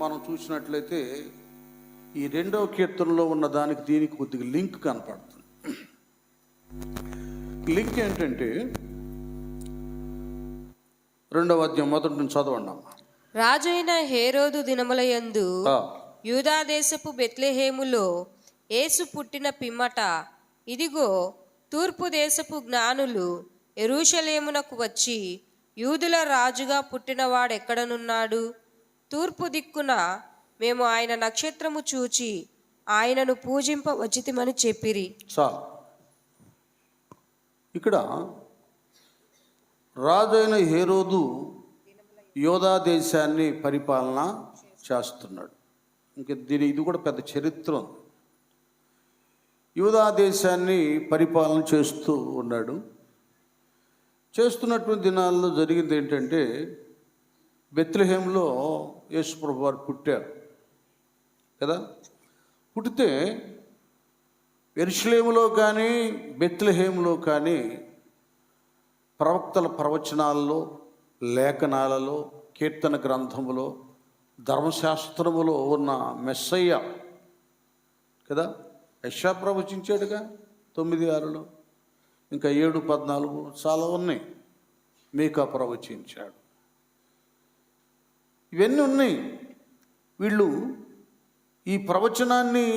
మనం చూసినట్లయితే ఈ 2వ కీర్తనలో ఉన్న దానికి దీనికి కొద్దిగా లింక్ కనపడుతుంది. లింక్ ఏంటంటే 2వ అధ్యాయం మొదటి నుంచి చదవండి. రాజైన హేరోదు దినములయందు యూదా దేశపు బెత్లెహేములో యేసు పుట్టిన పిమ్మట, ఇదిగో తూర్పు దేశపు జ్ఞానులు యెరూషలేమునకు వచ్చి, యూదుల రాజుగా పుట్టినవాడెక్కడనున్నాడు? తూర్పు దిక్కున మేము ఆయన నక్షత్రము చూచి ఆయనను పూజింప వచ్చితిమని చెప్పిరి. చాలు. ఇక్కడ రాజైన హేరోదు యోధా దేశాన్ని పరిపాలన చేస్తున్నాడు. ఇంక ఇది కూడా పెద్ద చరిత్ర ఉంది. యూదా దేశాన్ని పరిపాలన చేస్తూ ఉన్నాడు. చేస్తున్నటువంటి దినాల్లో జరిగింది ఏంటంటే, బెత్లెహేంలో యేసు ప్రభువు వారు పుట్టారు కదా. పుట్టితే యెరూషలేములో కానీ బెత్లెహేంలో కానీ ప్రవక్తల ప్రవచనాల్లో, లేఖనాలలో, కీర్తన గ్రంథములో, ధర్మశాస్త్రములో ఉన్న మెస్సయ్య కదా యెషయా ప్రవచించాడుగా 9:6, ఇంకా 7:14 చాలా ఉన్నాయి. మీకా ప్రవచించాడు. ఇవన్నీ ఉన్నాయి. వీళ్ళు ఈ ప్రవచనాన్ని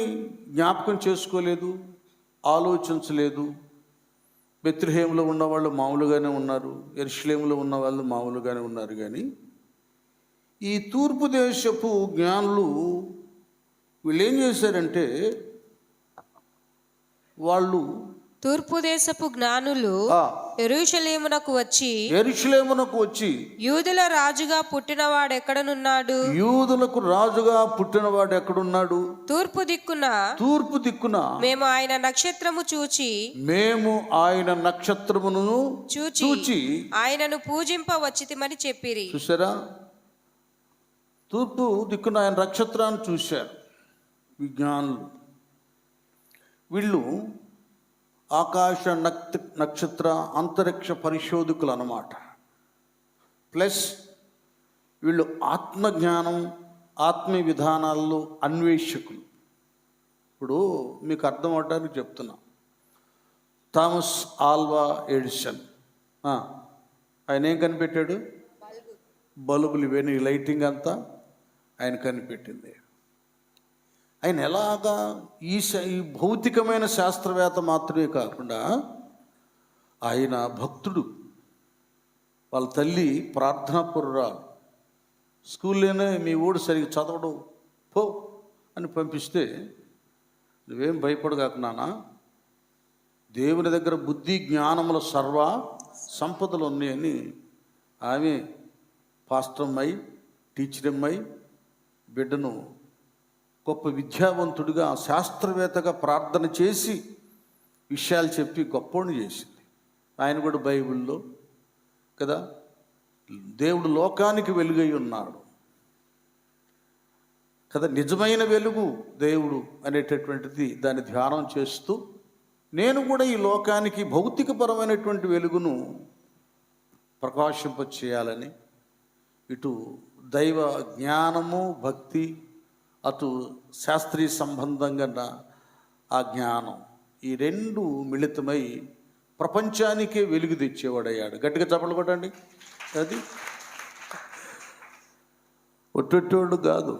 జ్ఞాపకం చేసుకోలేదు, ఆలోచించలేదు. బెత్లెహేములో ఉన్నవాళ్ళు మామూలుగానే ఉన్నారు, యెరూషలేములో ఉన్న వాళ్ళు మామూలుగానే ఉన్నారు. కానీ ఈ తూర్పు దేశపు జ్ఞానులు వీళ్ళు ఏం చేశారంటే, వాళ్ళు తూర్పు దేశపు జ్ఞానులు యెరూషలేమునకు వచ్చి యూదుల రాజుగా పుట్టినవాడెక్కడనున్నాడు? యూదులకు రాజుగా పుట్టినవాడు ఎక్కడున్నాడు? తూర్పు దిక్కున మేము ఆయన నక్షత్రమును చూచి ఆయనను పూజింప వచ్చితిమని చెప్పిరి. చూసారా? తూర్పు దిక్కున ఆయన నక్షత్రాన్ని చూశారు విజ్ఞానులు. వీళ్ళు ఆకాశ నక్షత్ర అంతరిక్ష పరిశోధకులు అన్నమాట. ప్లస్ వీళ్ళు ఆత్మజ్ఞానం, ఆత్మీయ విధానాల్లో అన్వేషకులు. ఇప్పుడు మీకు అర్థం అవడానికి చెప్తున్నా. థామస్ ఆల్వా ఎడిసన్ ఆయన ఏం కనిపెట్టాడు? బల్బులు, ఇవన్నీ లైటింగ్ అంతా ఆయన కనిపెట్టింది. ఆయన ఎలాగా ఈ భౌతికమైన శాస్త్రవేత్త మాత్రమే కాకుండా ఆయన భక్తుడు. వాళ్ళ తల్లి ప్రార్థనాపరురాలు. స్కూల్లోనే మీ ఊడు సరిగ్గా చదవడం పో అని పంపిస్తే, నువ్వేం భయపడగాక నాన్న, దేవుని దగ్గర బుద్ధి జ్ఞానముల సర్వ సంపదలు ఉన్నాయని ఆమె పాస్టర్ అమ్మాయి, టీచర్ అమ్మాయి బిడ్డను గొప్ప విద్యావంతుడిగా, శాస్త్రవేత్తగా ప్రార్థన చేసి విషయాలు చెప్పి గొప్పని చేసింది. ఆయన కూడా బైబిల్లో కదా దేవుడు లోకానికి వెలుగై ఉన్నాడు కదా, నిజమైన వెలుగు దేవుడు అనేటటువంటిది దాన్ని ధ్యానం చేస్తూ, నేను కూడా ఈ లోకానికి భౌతికపరమైనటువంటి వెలుగును ప్రకాశింప చేయాలని, ఇటు దైవ జ్ఞానము, భక్తి, అటు శాస్త్రీయ సంబంధంగా ఆ జ్ఞానం, ఈ రెండు మిళితమై ప్రపంచానికే వెలుగు తెచ్చేవాడయ్యాడు. గట్టిగా చప్పట్లు కొట్టండి. అది ఒట్టొట్టోడు కాదు.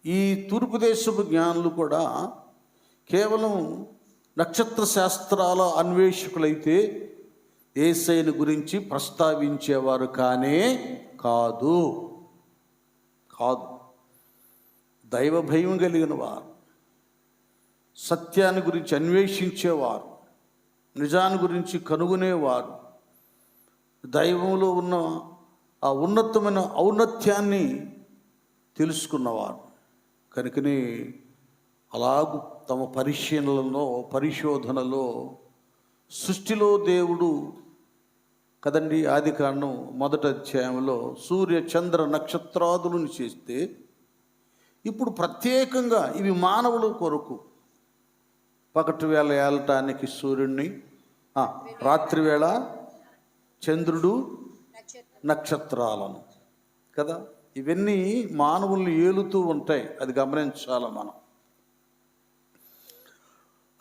ఈ తూర్పు దేశపు జ్ఞానులు కూడా కేవలం నక్షత్ర శాస్త్రాల అన్వేషకులైతే యేసయ్యను గురించి ప్రస్తావించేవారు కానే కాదు. దైవ భయం కలిగిన వారు, సత్యాన్ని గురించి అన్వేషించేవారు, నిజాన్ని గురించి కనుగొనేవారు, దైవంలో ఉన్న ఆ ఉన్నతమైన ఔన్నత్యాన్ని తెలుసుకున్నవారు కనుకనే అలాగూ తమ పరిశోధనలో సృష్టిలో దేవుడు కదండి, ఆదికాండం 1వ అధ్యాయంలో సూర్య చంద్ర నక్షత్రాదులను చేస్తే, ఇప్పుడు ప్రత్యేకంగా ఇవి మానవుల కొరకు పగటి వేళ ఏలటానికి సూర్యుడిని, రాత్రివేళ చంద్రుడు, నక్షత్రాలను కదా ఇవన్నీ మానవుల్ని ఏలుతూ ఉంటాయి, అది గమనించాలి మనం.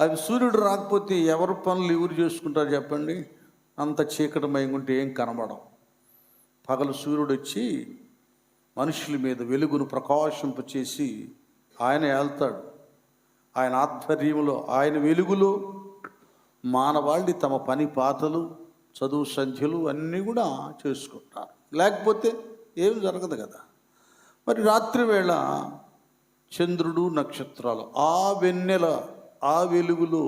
అవి సూర్యుడు రాకపోతే ఎవరి పనులు ఎవరు చేసుకుంటారు చెప్పండి? అంత చీకటమై ఉంటే ఏం కనబడం. పగలు సూర్యుడు వచ్చి మనుషుల మీద వెలుగును ప్రకాశింపచేసి ఆయన వెళ్తాడు. ఆయన ఆధ్వర్యంలో, ఆయన వెలుగులో మానవాళి తమ పని పాతలు, చదువు సంధ్యలు అన్నీ కూడా చేసుకుంటారు. లేకపోతే ఏం జరగదు కదా. మరి రాత్రి వేళ చంద్రుడు, నక్షత్రాలు, ఆ వెన్నెల, ఆ వెలుగులో,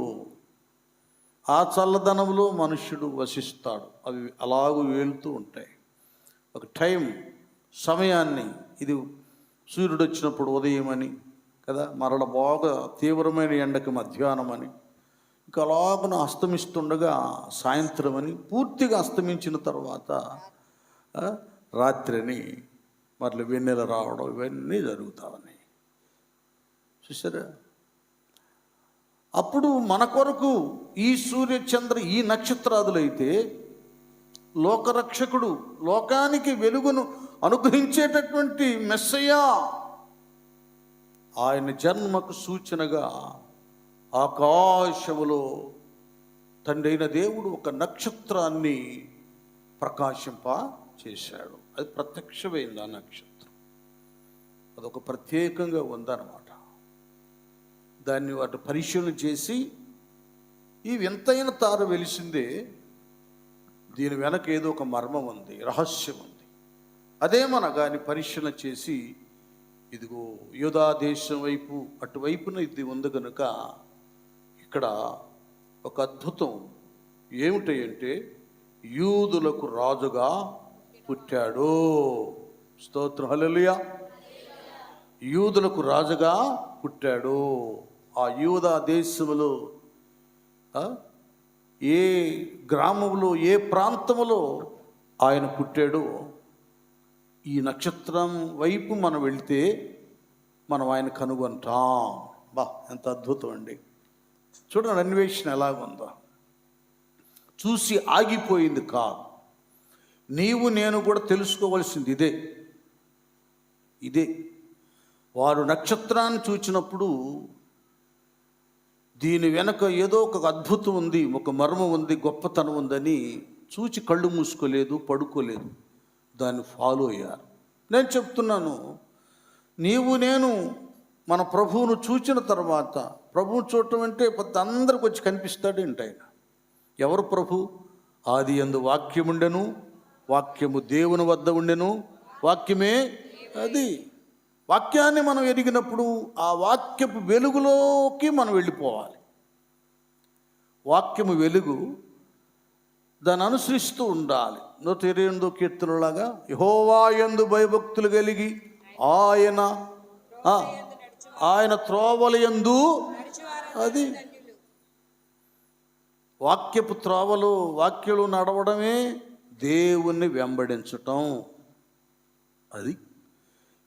ఆ చల్లదనంలో మనుష్యుడు వసిస్తాడు. అవి అలాగూ వేలుతూ ఉంటాయి. ఒక టైం, సమయాన్ని, ఇది సూర్యుడు వచ్చినప్పుడు ఉదయం అని కదా, మరల బాగా తీవ్రమైన ఎండకి మధ్యాహ్నం అని, ఇంకా అలాగన అస్తమిస్తుండగా సాయంత్రం అని, పూర్తిగా అస్తమించిన తర్వాత రాత్రి అని, మరల వెన్నెల రావడం, ఇవన్నీ జరుగుతామని చూసారా. అప్పుడు మన కొరకు ఈ సూర్యచంద్ర, ఈ నక్షత్రాదులైతే లోకరక్షకుడు, లోకానికి వెలుగును అనుగ్రహించేటటువంటి మెస్సయ్యా, ఆయన జన్మకు సూచనగా ఆకాశములో తండ్రి అయిన దేవుడు ఒక నక్షత్రాన్ని ప్రకాశింప చేశాడు. అది ప్రత్యక్షమైంది. ఆ నక్షత్రం అదొక ప్రత్యేకంగా ఉందన్నమాట. దాన్ని వాటి పరిశీలన చేసి ఈ వింతైన తార వెలిసిందే, దీని వెనక ఏదో ఒక మర్మం ఉంది, రహస్యం ఉంది. అదేమనగా అని పరిశీలన చేసి, ఇదిగో యూదా దేశం వైపు, అటువైపున ఇది ఉంది కనుక ఇక్కడ ఒక అద్భుతం ఏమిటంటే, యూదులకు రాజుగా పుట్టాడు. స్తోత్రం, హల్లెలూయా. యూదులకు రాజుగా పుట్టాడు. ఆ యూదా దేశములో ఏ గ్రామంలో, ఏ ప్రాంతంలో ఆయన పుట్టాడో, ఈ నక్షత్రం వైపు మనం వెళితే మనం ఆయన కనుగొంటాం. బా, ఎంత అద్భుతం అండి. చూడండి అన్వేషణ ఎలాగుందో. చూసి ఆగిపోయింది కాదు. నీవు నేను కూడా తెలుసుకోవాల్సింది ఇదే. వారు నక్షత్రాన్ని చూచినప్పుడు దీని వెనక ఏదో ఒక అద్భుతం ఉంది, ఒక మర్మం ఉంది, గొప్పతనం ఉందని చూచి కళ్ళు మూసుకోలేదు, పడుకోలేదు, దాన్ని ఫాలో అయ్యారు. నేను చెప్తున్నాను, నీవు నేను మన ప్రభువును చూచిన తర్వాత, ప్రభువు చూడటం అంటే అందరికి వచ్చి కనిపిస్తాడు ఏంటి ఆయన. ఎవరు ప్రభు? ఆది యందు వాక్యముండెను, వాక్యము దేవుని వద్ద ఉండెను, వాక్యమే అది. వాక్యాన్ని మనం ఎరిగినప్పుడు ఆ వాక్యపు వెలుగులోకి మనం వెళ్ళిపోవాలి. వాక్యము వెలుగు, దాన్ని అనుసరిస్తూ ఉండాలి. 128వ కీర్తనలాగా, యెహోవా యందు భయభక్తులు కలిగి ఆయన త్రోవలయందు, అది వాక్యపు త్రోవలు, వాక్యలు నడవడమే దేవుణ్ణి వెంబడించటం. అది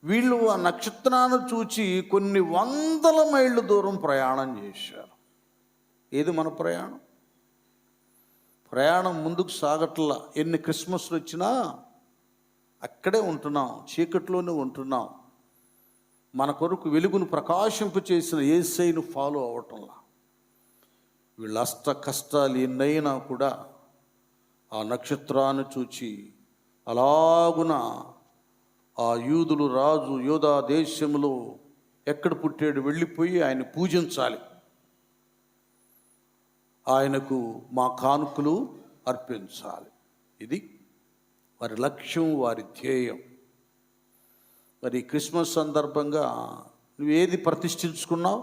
వీళ్ళు ఆ నక్షత్రాన్ని చూచి కొన్ని వందల మైళ్ళ దూరం ప్రయాణం చేశారు. ఏది మన ప్రయాణం ముందుకు సాగట్లా. ఎన్ని క్రిస్మస్లు వచ్చినా అక్కడే ఉంటున్నాం, చీకట్లోనే ఉంటున్నాం. మన కొరకు వెలుగును ప్రకాశింపు చేసిన యేసయ్యను ఫాలో అవటంలా. వీళ్ళ కష్టాలు ఎన్నైనా కూడా ఆ నక్షత్రాన్ని చూచి అలాగున ఆ యూదులు రాజు యూదా దేశంలో ఎక్కడ పుట్టాడు వెళ్ళిపోయి ఆయన పూజించాలి, ఆయనకు మా కానుకలు అర్పించాలి. ఇది వారి లక్ష్యం, వారి ధ్యేయం. మరి క్రిస్మస్ సందర్భంగా నువ్వేది ప్రతిష్ఠించుకున్నావు?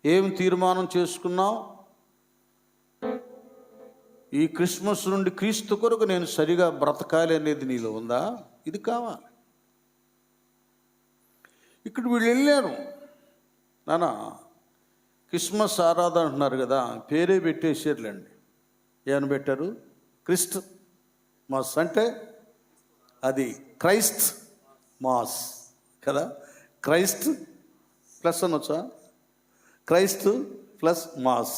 ఏం తీర్మానం చేసుకున్నావు? ఈ క్రిస్మస్ నుండి క్రీస్తు కొరకు నేను సరిగా బ్రతకాలి అనేది నీలో ఉందా? ఇది కావాలి. ఇక్కడ వీళ్ళు వెళ్ళారు, నాన్న క్రిస్మస్ ఆరాధన అంటున్నారు కదా, పేరే పెట్టేసారులేండి. ఏమని పెట్టారు? క్రిస్ట్ మాస్ అంటే అది క్రైస్ట్ మాస్ కదా. క్రైస్ట్ ప్లస్ అనొచ్చా? క్రైస్ట్ ప్లస్ మాస్,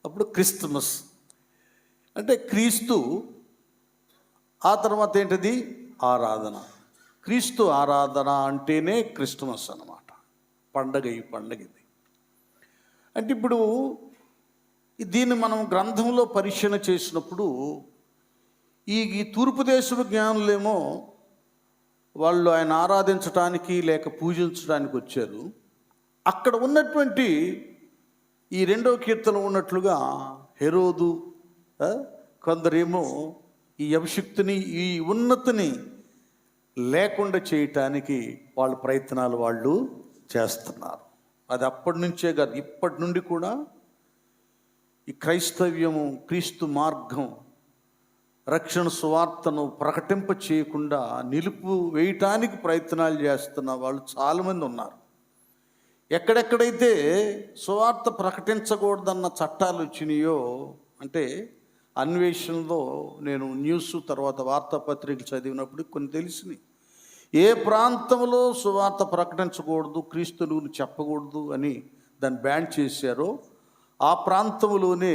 అప్పుడు క్రిస్మస్ అంటే క్రీస్తు. ఆ తర్వాత ఏంటిది? ఆరాధన. క్రీస్తు ఆరాధన అంటేనే క్రిస్మస్ అన్నమాట. పండగ, ఈ పండగ ఇది. అంటే ఇప్పుడు దీన్ని మనం గ్రంథంలో పరిశీలన చేసినప్పుడు ఈ తూర్పు దేశపు జ్ఞానులేమో వాళ్ళు ఆయన ఆరాధించడానికి లేక పూజించడానికి వచ్చారు. అక్కడ ఉన్నటువంటి ఈ 2వ కీర్తనలో ఉన్నట్లుగా హెరోదు, కొందరేమో ఈ అభిషిక్తుని, ఈ ఉన్నతిని లేకుండా చేయటానికి వాళ్ళ ప్రయత్నాలు వాళ్ళు చేస్తున్నారు. అది అప్పటి నుంచే కాదు, ఇప్పటి నుండి కూడా ఈ క్రైస్తవ్యము, క్రీస్తు మార్గం, రక్షణ సువార్తను ప్రకటింప చేయకుండా నిలుపు వేయటానికి ప్రయత్నాలు చేస్తున్న వాళ్ళు చాలామంది ఉన్నారు. ఎక్కడెక్కడైతే సువార్త ప్రకటించకూడదన్న చట్టాలు వచ్చినాయో, అంటే అన్వేషణలో నేను న్యూస్ తర్వాత వార్తాపత్రికలు చదివినప్పుడు కొన్ని తెలిసినాయి. ఏ ప్రాంతంలో సువార్త ప్రకటించకూడదు, క్రీస్తుని చెప్పకూడదు అని దాన్ని బ్యాన్ చేశారో ఆ ప్రాంతంలోనే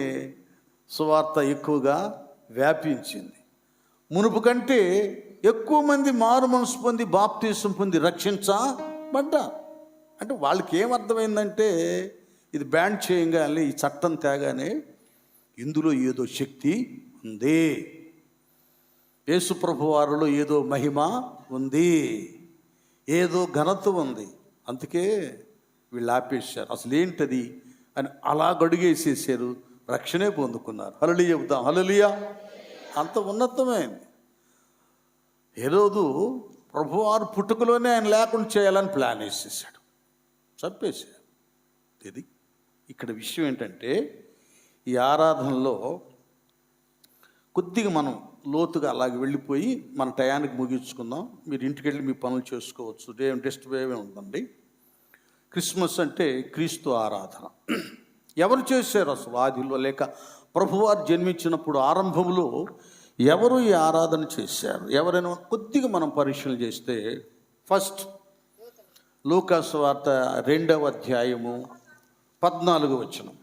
సువార్త ఎక్కువగా వ్యాపించింది. మునుపు కంటే ఎక్కువ మంది మారు మనసు పొంది బాప్తీసం పొంది రక్షించబడ్డారు. అంటే వాళ్ళకి ఏమర్థమైందంటే ఇది బ్యాన్ చేయగానే, ఈ చట్టం తేగానే ఇందులో ఏదో శక్తి ఉంది, యేసుప్రభు వారిలో ఏదో మహిమ ఉంది, ఏదో ఘనత ఉంది, అందుకే వీళ్ళు ఆపేశారు. అసలు ఏంటది అని అలా గడుగేసేసారు, రక్షణే పొందుకున్నారు. హల్లెలూయా చెబుతాం, హల్లెలూయా. అంత ఉన్నతమైంది. హెరోదు ప్రభువారు పుట్టుకలోనే ఆయన లేకుండా చేయాలని ప్లాన్ వేసేసాడు, చంపేశాడు. ఇది ఇక్కడ విషయం ఏంటంటే, ఈ ఆరాధనలో కొద్దిగా మనం లోతుగా అలాగే వెళ్ళిపోయి మన టయానికి ముగించుకుందాం. మీరు ఇంటికి వెళ్ళి మీ పనులు చేసుకోవచ్చు, ఏం డిస్టర్బ్ ఏమీ ఉందండి. క్రిస్మస్ అంటే క్రీస్తు ఆరాధన. ఎవరు చేశారు అసలు ఆదిలో, లేక ప్రభువారు జన్మించినప్పుడు ఆరంభంలో ఎవరు ఈ ఆరాధన చేశారు? ఎవరైనా కొద్దిగా మనం పరిశీలన చేస్తే, ఫస్ట్ లూకాసు వార్త 2వ అధ్యాయము 14వ వచనం.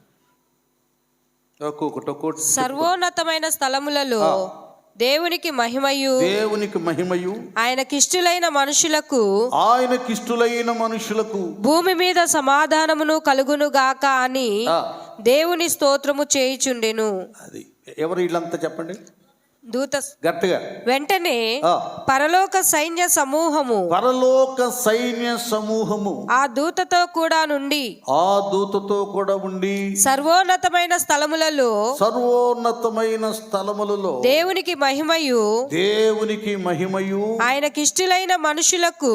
ఒక్కొక్కటి. సర్వోన్నతమైన స్థలములలో దేవునికి మహిమయు ఆయనకిష్టులైన మనుషులకు భూమి మీద సమాధానమును కలుగును గాక అని దేవుని స్తోత్రము చేయుచుండెను. అది ఎవరు వీళ్ళంతా చెప్పండి దూత గట్టిగా. వెంటనే పరలోక సైన్య సమూహము ఆ దూతతో కూడా ఉండి సర్వోన్నతమైన స్థలములలో దేవునికి మహిమయు ఆయనకిష్టులైన మనుషులకు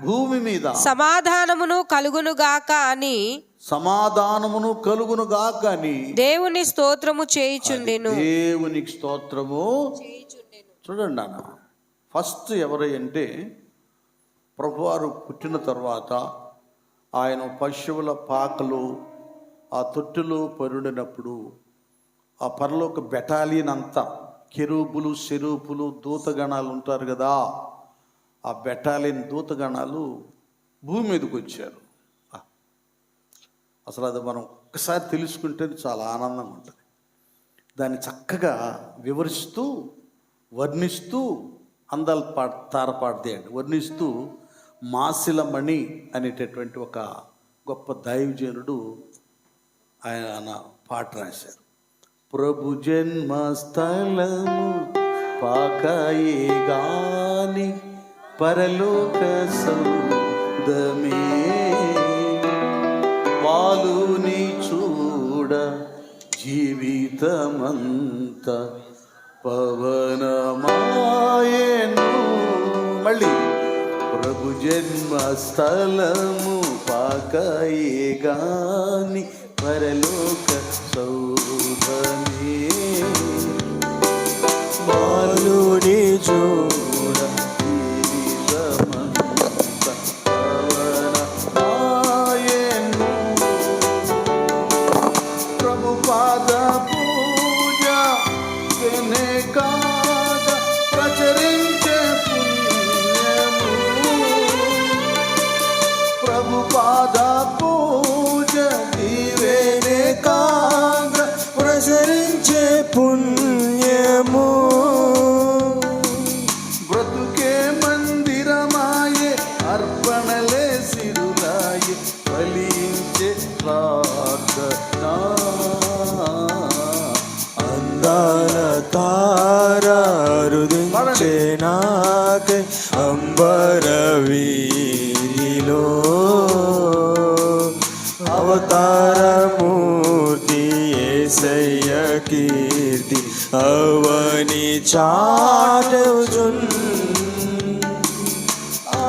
భూమి మీద సమాధానమును కలుగును గాక అని దేవుని స్తోత్రము చేయుచుండెను. దేవునికి స్తోత్రము చూడండి అన్న. ఫస్ట్ ఎవరంటే ప్రభువారు పుట్టిన తర్వాత ఆయన పశువుల పాకలు ఆ తొట్టులో పరుడినప్పుడు ఆ పరలోక బెటాలియన్ అంతా, కెరూబులు, సెరూపులు, దూతగణాలు ఉంటారు కదా, ఆ బెటాలియన్ దూతగణాలు భూమి మీదకి వచ్చారు. అసలు అది మనం ఒక్కసారి తెలుసుకుంటే చాలా ఆనందంగా ఉంటుంది. దాన్ని చక్కగా వివరిస్తూ, వర్ణిస్తూ, అందాలు తారపాడతాయండి, వర్ణిస్తూ మాసిలమణి అనేటటువంటి ఒక గొప్ప దైవజనుడు ఆయన పాట రాశారు. ప్రభు జన్మస్థలము పాకాయే గాని పరలోక సౌదమే, వాలుని చూడ జీవితమంత పవనమాయను. మళ్ళీ ప్రభు జన్మస్థలము పాకాయే గాని పరలోక సౌధమే, వాలుని చూడ జీవితమంత పవనమాయను. ప్రభు పాద పూజ వెనకాగ ప్రచరించే పుణ్యము, ప్రభు పాద పూజ వెనకాగ ప్రచరించే పుణ్యము. అందాల తారుదించే నాకై అంబర వీధిలో అవతారమూర్తి యేసయ్య కీర్తి అవని చాటుచున్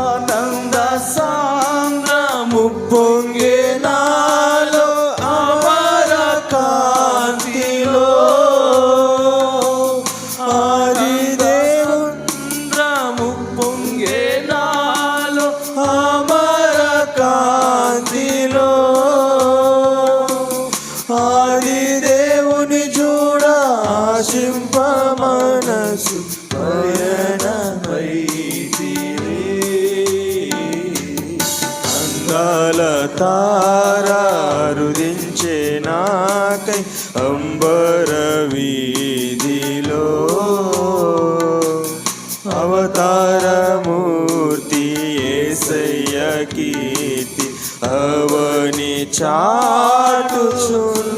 ఆనంద సాంద్రము పొంగే నాలో అమర కాంతిలో ఆది దేవుంద్రము పొంగే నాలో అమర కాంతిలో ఆది దేవుని చూడ ఆశింప మనసు అందాల తారుదించే నాకై అంబర వీధిలో అవతారమూర్తి యేసయ్య కీర్తి అవని చాటుచున్.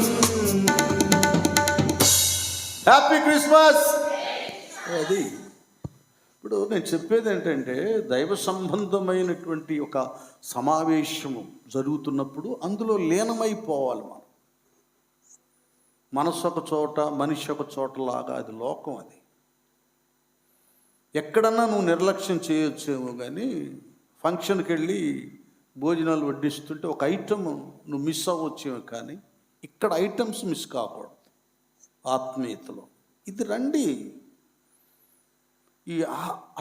Happy Christmas. అది ఇప్పుడు నేను చెప్పేది ఏంటంటే దైవ సంబంధమైనటువంటి ఒక సమావేశము జరుగుతున్నప్పుడు అందులో లీనమైపోవాలి మనం. మనసు ఒక చోట మనిషి ఒక చోటలాగా అది లోకం. అది ఎక్కడన్నా నువ్వు నిర్లక్ష్యం చేయొచ్చేమో, కానీ ఫంక్షన్కి వెళ్ళి భోజనాలు వడ్డిస్తుంటే ఒక ఐటమ్ నువ్వు మిస్ అవ్వచ్చేమో, కానీ ఇక్కడ ఐటమ్స్ మిస్ కాకూడదు. ఆత్మీయతలో ఇది రండి. ఈ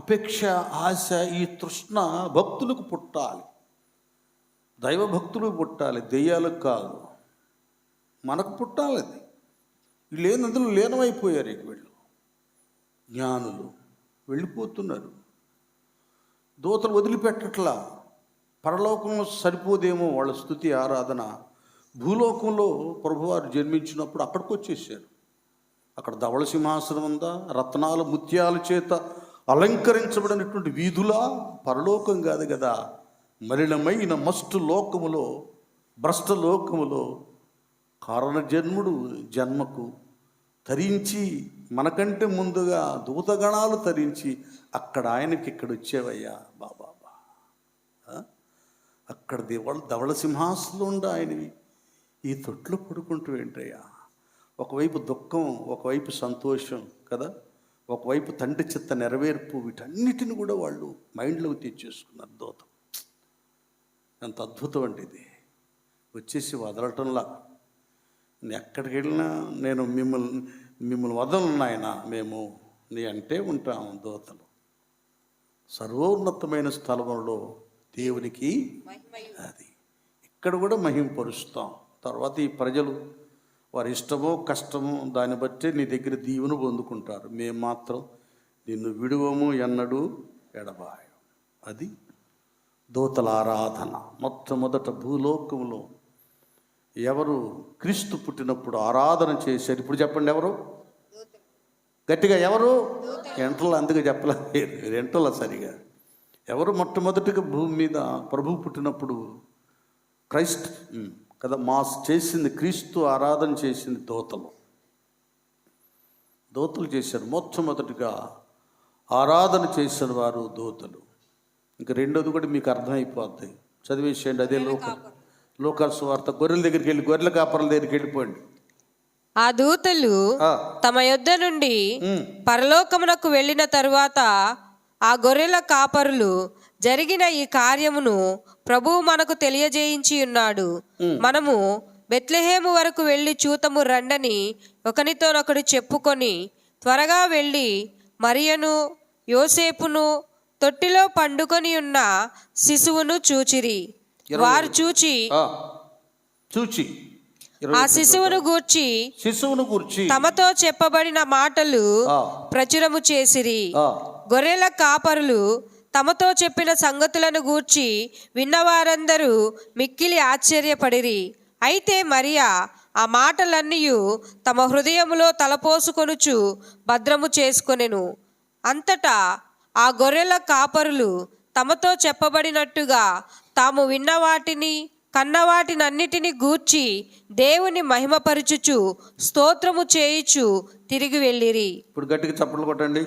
అపేక్ష, ఆశ, ఈ తృష్ణ భక్తులకు పుట్టాలి, దైవ భక్తులకు పుట్టాలి, దెయ్యాలకు కాదు, మనకు పుట్టాలి. అది అందులో లీనమైపోయారు. ఇక వీళ్ళు జ్ఞానులు వెళ్ళిపోతున్నారు. దూతలు వదిలిపెట్టట్లా. పరలోకంలో సరిపోదేమో వాళ్ళ స్తుతి ఆరాధన. భూలోకంలో ప్రభువారు జన్మించినప్పుడు అక్కడికి వచ్చేసారు. అక్కడ ధవళ సింహాసనం ఉందా, రత్నాల ముత్యాల చేత అలంకరించబడినటువంటి వీధులా? పరలోకం కాదు కదా, మలినమైన మస్తు లోకములో, భ్రష్ట లోకములో కారణ జన్ముడు జన్మకు తరించి మనకంటే ముందుగా దూతగణాలు తరించి అక్కడ ఆయనకి ఇక్కడ వచ్చేవయ్యా బాబా. అక్కడ ధవళ సింహాసనం ఉండ ఆయనవి ఈ తొట్లో పడుకుంటూ ఏంటయ్యా. ఒకవైపు దుఃఖం, ఒకవైపు సంతోషం కదా, ఒకవైపు తండ్రి చిత్త నెరవేర్పు, వీటన్నిటిని కూడా వాళ్ళు మైండ్లోకి తెచ్చేసుకున్నారు. దూతం ఎంత అద్భుతం అండి ఇది. వచ్చేసి వదలటంలా. ఎక్కడికి వెళ్ళినా నేను మిమ్మల్ని వదలను నాయన, మేము నీ అంటే ఉంటాము. దూతలు సర్వోన్నతమైన స్థలంలో దేవునికి అది ఇక్కడ కూడా మహింపరుస్తాం. తర్వాత ఈ ప్రజలు వారి ఇష్టమో కష్టమో దాన్ని బట్టి నీ దగ్గర దీవెన పొందుకుంటారు. మేము మాత్రం నిన్ను విడువము ఎన్నడూ ఎడబాయం. అది దూతల ఆరాధన. మొట్టమొదట భూలోకంలో ఎవరు క్రీస్తు పుట్టినప్పుడు ఆరాధన చేశారు? ఇప్పుడు చెప్పండి, ఎవరు గట్టిగా? ఎవరు? ఎంటలు. అందుకే చెప్పలేదు, ఎంటల సరిగా. ఎవరు మొట్టమొదటిగా భూమి మీద ప్రభు పుట్టినప్పుడు క్రైస్ట్ కదా మాస్ చేసింది, క్రీస్తు ఆరాధన చేసింది దూతలు చేశారు. మొట్టమొదటిగా ఆరాధన చేసిన వారు దూతలు. ఇంకా రెండోది కూడా మీకు అర్థమైపోద్ది, చదివేసేయండి. అదే లోకాసు సువార్త. గొర్రెల దగ్గరికి వెళ్ళి, గొర్రెల కాపరుల దగ్గరికి వెళ్ళిపోండి. ఆ దూతలు తమ యొద్ద నుండి పరలోకమునకు వెళ్ళిన తరువాత ఆ గొర్రెల కాపరులు జరిగిన ఈ కార్యమును ప్రభువు మనకు తెలియజేయించి ఉన్నాడు. మనము బెత్లెహేము వరకు వెళ్ళి చూతము రండని ఒకనితోనొకడు చెప్పుకొని త్వరగా వెళ్ళి మరియను యోసేపును తొట్టిలో పండుకొని ఉన్న శిశువును చూచిరి. వారు చూచి ఆ శిశువును గూర్చి తమతో చెప్పబడిన మాటలు ప్రచురము చేసిరి. గొర్రెల కాపరులు తమతో చెప్పిన సంగతులను గూర్చి విన్నవారందరూ మిక్కిలి ఆశ్చర్యపడిరి. అయితే మరియా ఆ మాటలన్నీయు తమ హృదయములో తలపోసుకొనుచు భద్రము చేసుకొనెను. అంతటా ఆ గొర్రెల కాపరులు తమతో చెప్పబడినట్టుగా తాము విన్న వాటిని కన్నవాటినన్నిటిని గూర్చి దేవుని మహిమపరచుచు స్తోత్రము చేయుచు తిరిగి వెళ్ళిరి. ఇప్పుడు గట్టిగా చప్పట్లు కొట్టండి.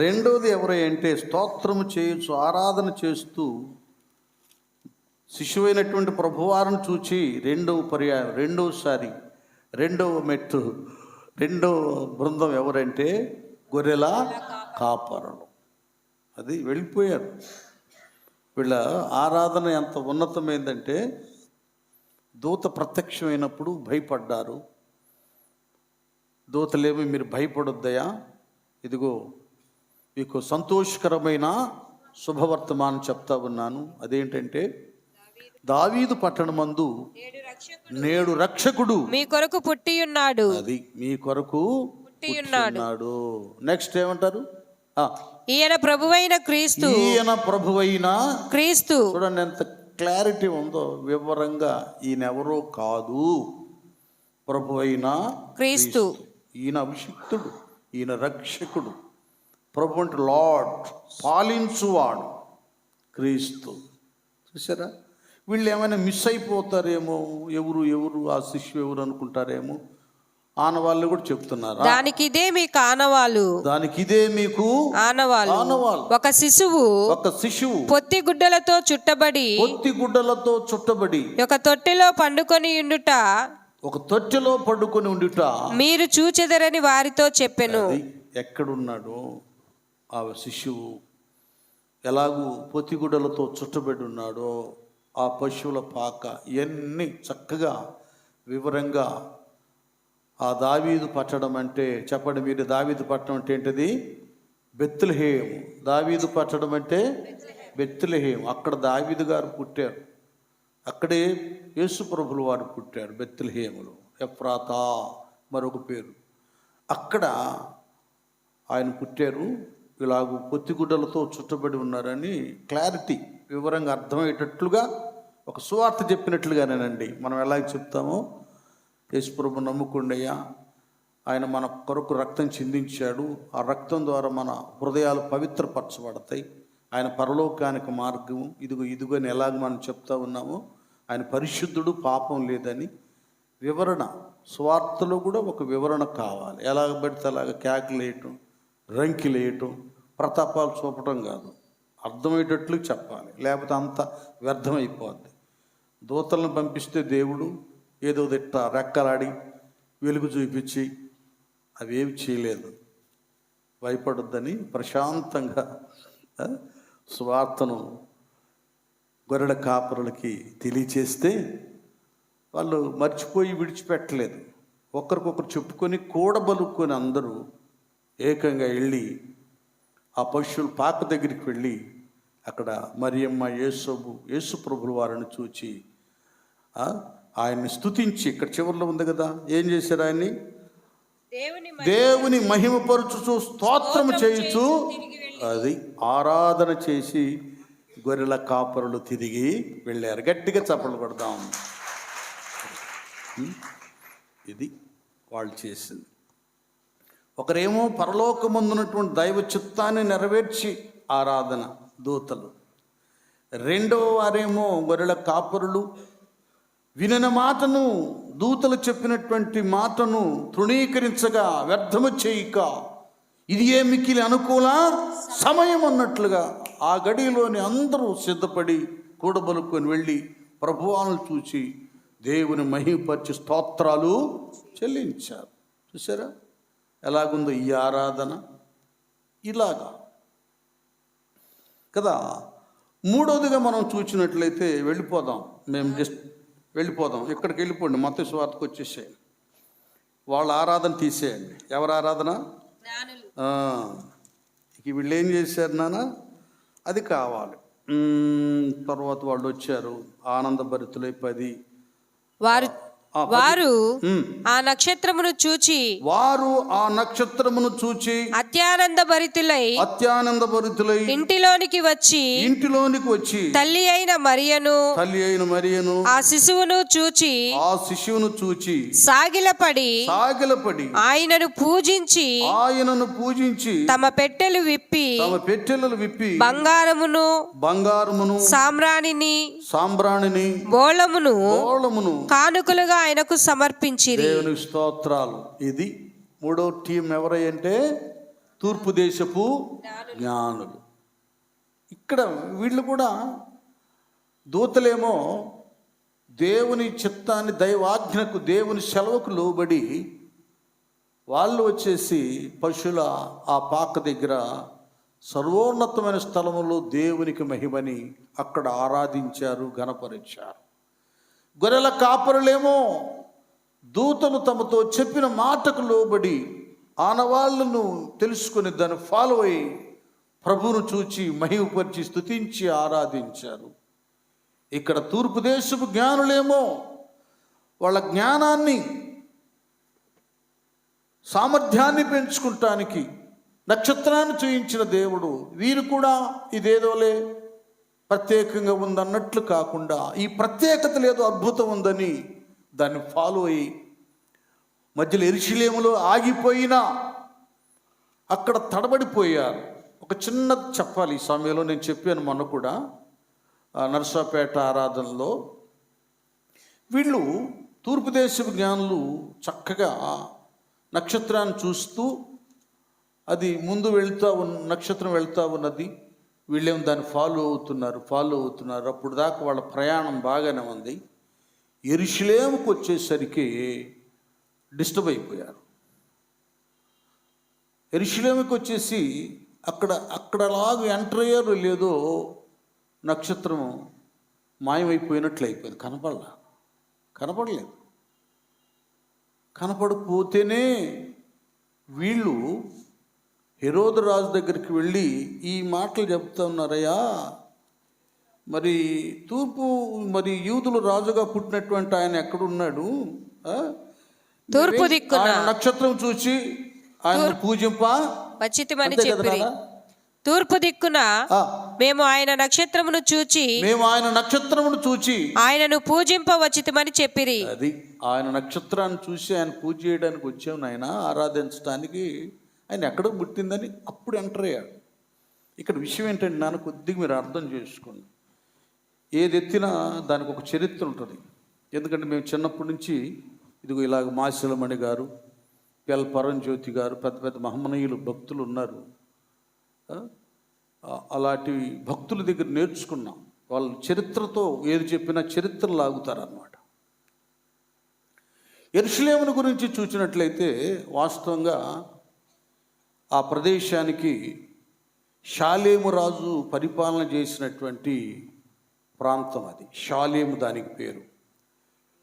రెండోది ఎవరు అంటే స్తోత్రము చేయొచ్చు, ఆరాధన చేస్తూ శిశువైనటువంటి ప్రభువారిని చూచి రెండోసారి రెండవ మెట్టు రెండవ బృందం ఎవరంటే గొర్రెల కాపరులు. అది వెళ్ళిపోయారు. వీళ్ళ ఆరాధన ఎంత ఉన్నతమైందంటే దూత ప్రత్యక్షమైనప్పుడు భయపడ్డారు. దూతలేమి మీరు భయపడొద్దయా, ఇదిగో మీకు సంతోషకరమైన శుభవర్తమానం చెప్తా ఉన్నాను. అదేంటంటే దావీదు పట్టణమందు నేడు రక్షకుడు మీ కొరకు పుట్టి ఉన్నాడు. అది మీ కొరకు పుట్టి ఉన్నాడు. నెక్స్ట్ ఏమంటారు? ఈయన ప్రభువైన క్రీస్తు. ఈయన ప్రభువైన క్రీస్తు. చూడండి ఎంత క్లారిటీ ఉందో వివరంగా. ఈయన ఎవరో కాదు, ప్రభువైన క్రీస్తు. ఈయన అభిషిక్తుడు, ఈయన రక్షకుడు. ప్రభు అంటే లార్డ్, పాలించువాడు క్రీస్తు. చూసారా? వీళ్ళు ఏమైనా మిస్ అయిపోతారేమో, ఎవరు ఆ శిష్యు ఎవరు అనుకుంటారేమో. ఆనవాళ్ళు కూడా చెప్తున్నారు, దానికి ఇదే మీకు ఆనవాలు, దానికి ఇదే మీకు ఆనవాలు. ఒక శిశువు పొత్తి గుడ్డలతో చుట్టబడి ఒక తొట్టెలో పండుకొని ఉండుట మీరు చూచెదరని వారితో చెప్పెను. ఎక్కడున్నాడో ఆ శిశువు, ఎలాగూ పొత్తిగుడ్డలతో చుట్టబడి ఉన్నాడో, ఆ పశువుల పాక, ఇవన్నీ చక్కగా వివరంగా ఆ దావీదు పట్టడం అంటే, చెప్పండి మీరు, దావీదు పట్టడం అంటే ఏంటిది? బెత్లెహేము. దావీదు పట్టడం అంటే బెత్లెహేము. అక్కడ దావీదు గారు పుట్టారు, అక్కడే యేసు ప్రభుల వారు పుట్టారు. బెత్లెహేములో ఎఫ్రాతా మరొక పేరు, అక్కడ ఆయన పుట్టారు. ఇలాగూ పొత్తిగుడ్డలతో చుట్టబడి ఉన్నారని క్లారిటీ వివరంగా అర్థమయ్యేటట్లుగా ఒక సువార్త చెప్పినట్లుగానేనండి. మనం ఎలాగ చెప్తామో, యేసుప్రభు నమ్ముకుండయ్యా, ఆయన మన కొరకు రక్తం చిందించాడు, ఆ రక్తం ద్వారా మన హృదయాలు పవిత్రపరచబడతాయి, ఆయన పరలోకానికి మార్గం ఇదిగో అని ఎలాగ మనం చెప్తా ఉన్నామో, ఆయన పరిశుద్ధుడు, పాపం లేదని వివరణ. సువార్తలో కూడా ఒక వివరణ కావాలి. ఎలాగ పడితే అలాగ కేకలేయటం, రంకిలేయటం, ప్రతాపాలు చూపటం కాదు, అర్థమయ్యేటట్లు చెప్పాలి. లేకపోతే అంత వ్యర్థమైపోద్ది. దూతలను పంపిస్తే దేవుడు ఏదో తిట్ట రెక్కలాడి వెలుగు చూపించి అవేవి చేయలేదు. భయపడొద్దని ప్రశాంతంగా సువార్తను గొర్రెల కాపరులకి తెలియచేస్తే వాళ్ళు మర్చిపోయి విడిచిపెట్టలేదు. ఒకరికొకరు చెప్పుకొని కూడబలుక్కొని అందరూ ఏకంగా వెళ్ళి ఆ పశువుల పాక దగ్గరికి వెళ్ళి అక్కడ మరియమ్మ, యేసు ప్రభుల వారిని చూచి ఆయన్ని స్తుతించి, ఇక్కడ చివరిలో ఉంది కదా, ఏం చేశారు? ఆయన్ని దేవుని మహిమపరచుచు స్తోత్రము చేయుచు, అది ఆరాధన చేసి గొర్రెల కాపరులు తిరిగి వెళ్ళారు. గట్టిగా చప్పట్లు కొడదాం. ఇది వాళ్ళు చేసింది. ఒకరేమో పరలోకమందున్నటువంటి దైవ చిత్తాన్ని నెరవేర్చి ఆరాధన దూతలు, రెండవ వారేమో గొర్రెల కాపరులు వినిన మాటను, దూతలు చెప్పినటువంటి మాటను తృణీకరించగా, వ్యర్థము చేయక, ఇది ఏ మిక్కిలి అనుకూల సమయం అన్నట్లుగా ఆ గడిలోని అందరూ సిద్ధపడి కూడబలుకొని వెళ్ళి ప్రభువాలను చూచి దేవుని మహిమపరిచి స్తోత్రాలు చెల్లించారు. చూసారా ఎలాగుందో ఈ ఆరాధన? ఇలాగా కదా. మూడవదిగా మనం చూసినట్లయితే వెళ్ళిపోదాం, ఇక్కడికి వెళ్ళిపోండి, మత్తయి సువార్తకు వచ్చేసాయి. వాళ్ళ ఆరాధన తీసేయండి. ఎవరి ఆరాధన? వీళ్ళు ఏం చేశారు నాన్న? అది కావాలి. తర్వాత వాళ్ళు వచ్చారు ఆనందభరితులై 10. వారు ఆ నక్షత్రమును చూచి వారు ఆ నక్షత్రమును చూచి అత్యానందభరితులై ఇంటిలోనికి వచ్చి తల్లి అయిన మరియను ఆ శిశువును చూచి సాగిలపడి ఆయనను పూజించి తమ పెట్టెలు విప్పి బంగారమును సాంబ్రాణిని బోళమును కానుకలుగా ఆయనకు సమర్పించిరి. దేవుని స్తోత్రాలు. ఇది మూడో టీం ఎవరంటే తూర్పు దేశపు జ్ఞానులు. ఇక్కడ వీళ్ళు కూడా దూతలేమో దేవుని చిత్తాన్ని, దైవాజ్ఞకు, దేవుని సెలవుకు లోబడి వాళ్ళు వచ్చేసి పశువుల ఆ పాక దగ్గర సర్వోన్నతమైన స్థలములో దేవునికి మహిమని అక్కడ ఆరాధించారు, గణపరిచారు. గొర్రెల కాపరులేమో దూతలు తమతో చెప్పిన మాటకు లోబడి ఆనవాళ్లను తెలుసుకుని దాన్ని ఫాలో అయ్యి ప్రభువును చూచి మహిమపరిచి స్తుతించి ఆరాధించారు. ఇక్కడ తూర్పు దేశపు జ్ఞానులేమో వాళ్ళ జ్ఞానాన్ని, సామర్థ్యాన్ని పెంచుకుంటానికి నక్షత్రాన్ని చూయించిన దేవుడు వీరు కూడా ఇదేదోలే ప్రత్యేకంగా ఉందన్నట్లు కాకుండా ఈ ప్రత్యేకత లేదో అద్భుతం ఉందని దాన్ని ఫాలో అయ్యి మధ్యలో యెరూషలేములో ఆగిపోయినా అక్కడ తడబడిపోయారు. ఒక చిన్నది చెప్పాలి ఈ సమయంలో. నేను చెప్పాను మొన్న కూడా నరసాపేట ఆరాధనలో. వీళ్ళు తూర్పు దేశపు జ్ఞానులు చక్కగా నక్షత్రాన్ని చూస్తూ అది ముందు నక్షత్రం వెళ్తూ ఉన్నది, వీళ్ళేమో దాన్ని ఫాలో అవుతున్నారు. అప్పుడు దాకా వాళ్ళ ప్రయాణం బాగానే ఉంది. యెరూషలేముకు వచ్చేసరికి డిస్టర్బ్ అయిపోయారు. యెరూషలేముకి వచ్చేసి అక్కడలాగా ఎంటర్ అయ్యారో లేదో నక్షత్రం మాయమైపోయినట్లు అయిపోయింది. కనపడలేదు. కనపడకపోతేనే వీళ్ళు హెరోదు రాజు దగ్గరికి వెళ్ళి ఈ మాటలు చెప్తా ఉన్నారయ్యా, మరి యూదులు రాజుగా పుట్టినటువంటి ఆయన ఎక్కడున్నాడు? తూర్పు దిక్కున నక్షత్రం చూసి ఆయన పూజింప వచ్చితిమని చెప్పిరి. తూర్పు దిక్కున మేము ఆయన నక్షత్రమును చూచి ఆయనను పూజింప వచ్చితిమని చెప్పిరి. అది ఆయన నక్షత్రాన్ని చూసి ఆయన పూజ చేయడానికి వచ్చాము నాయన, ఆరాధించడానికి. ఆయన ఎక్కడ పుట్టిందని అప్పుడు ఎంటర్ అయ్యాడు. ఇక్కడ విషయం ఏంటంటే నాన్న కొద్దిగా మీరు అర్థం చేసుకోండి. ఏది ఎత్తినా దానికి ఒక చరిత్ర ఉంటుంది. ఎందుకంటే మేము చిన్నప్పటి నుంచి ఇదిగో ఇలాగ మాసిలమణి గారు, పిఎల్ పరంజ్యోతి గారు, పెద్ద పెద్ద మహమ్మనీయులు భక్తులు ఉన్నారు. అలాంటి భక్తుల దగ్గర నేర్చుకున్నాం. వాళ్ళు చరిత్రతో ఏది చెప్పినా చరిత్ర లాగుతారన్నమాట. యెరూషలేమును గురించి చూసినట్లయితే వాస్తవంగా ఆ ప్రదేశానికి షాలేము రాజు పరిపాలన చేసినటువంటి ప్రాంతం అది. షాలేము దానికి పేరు.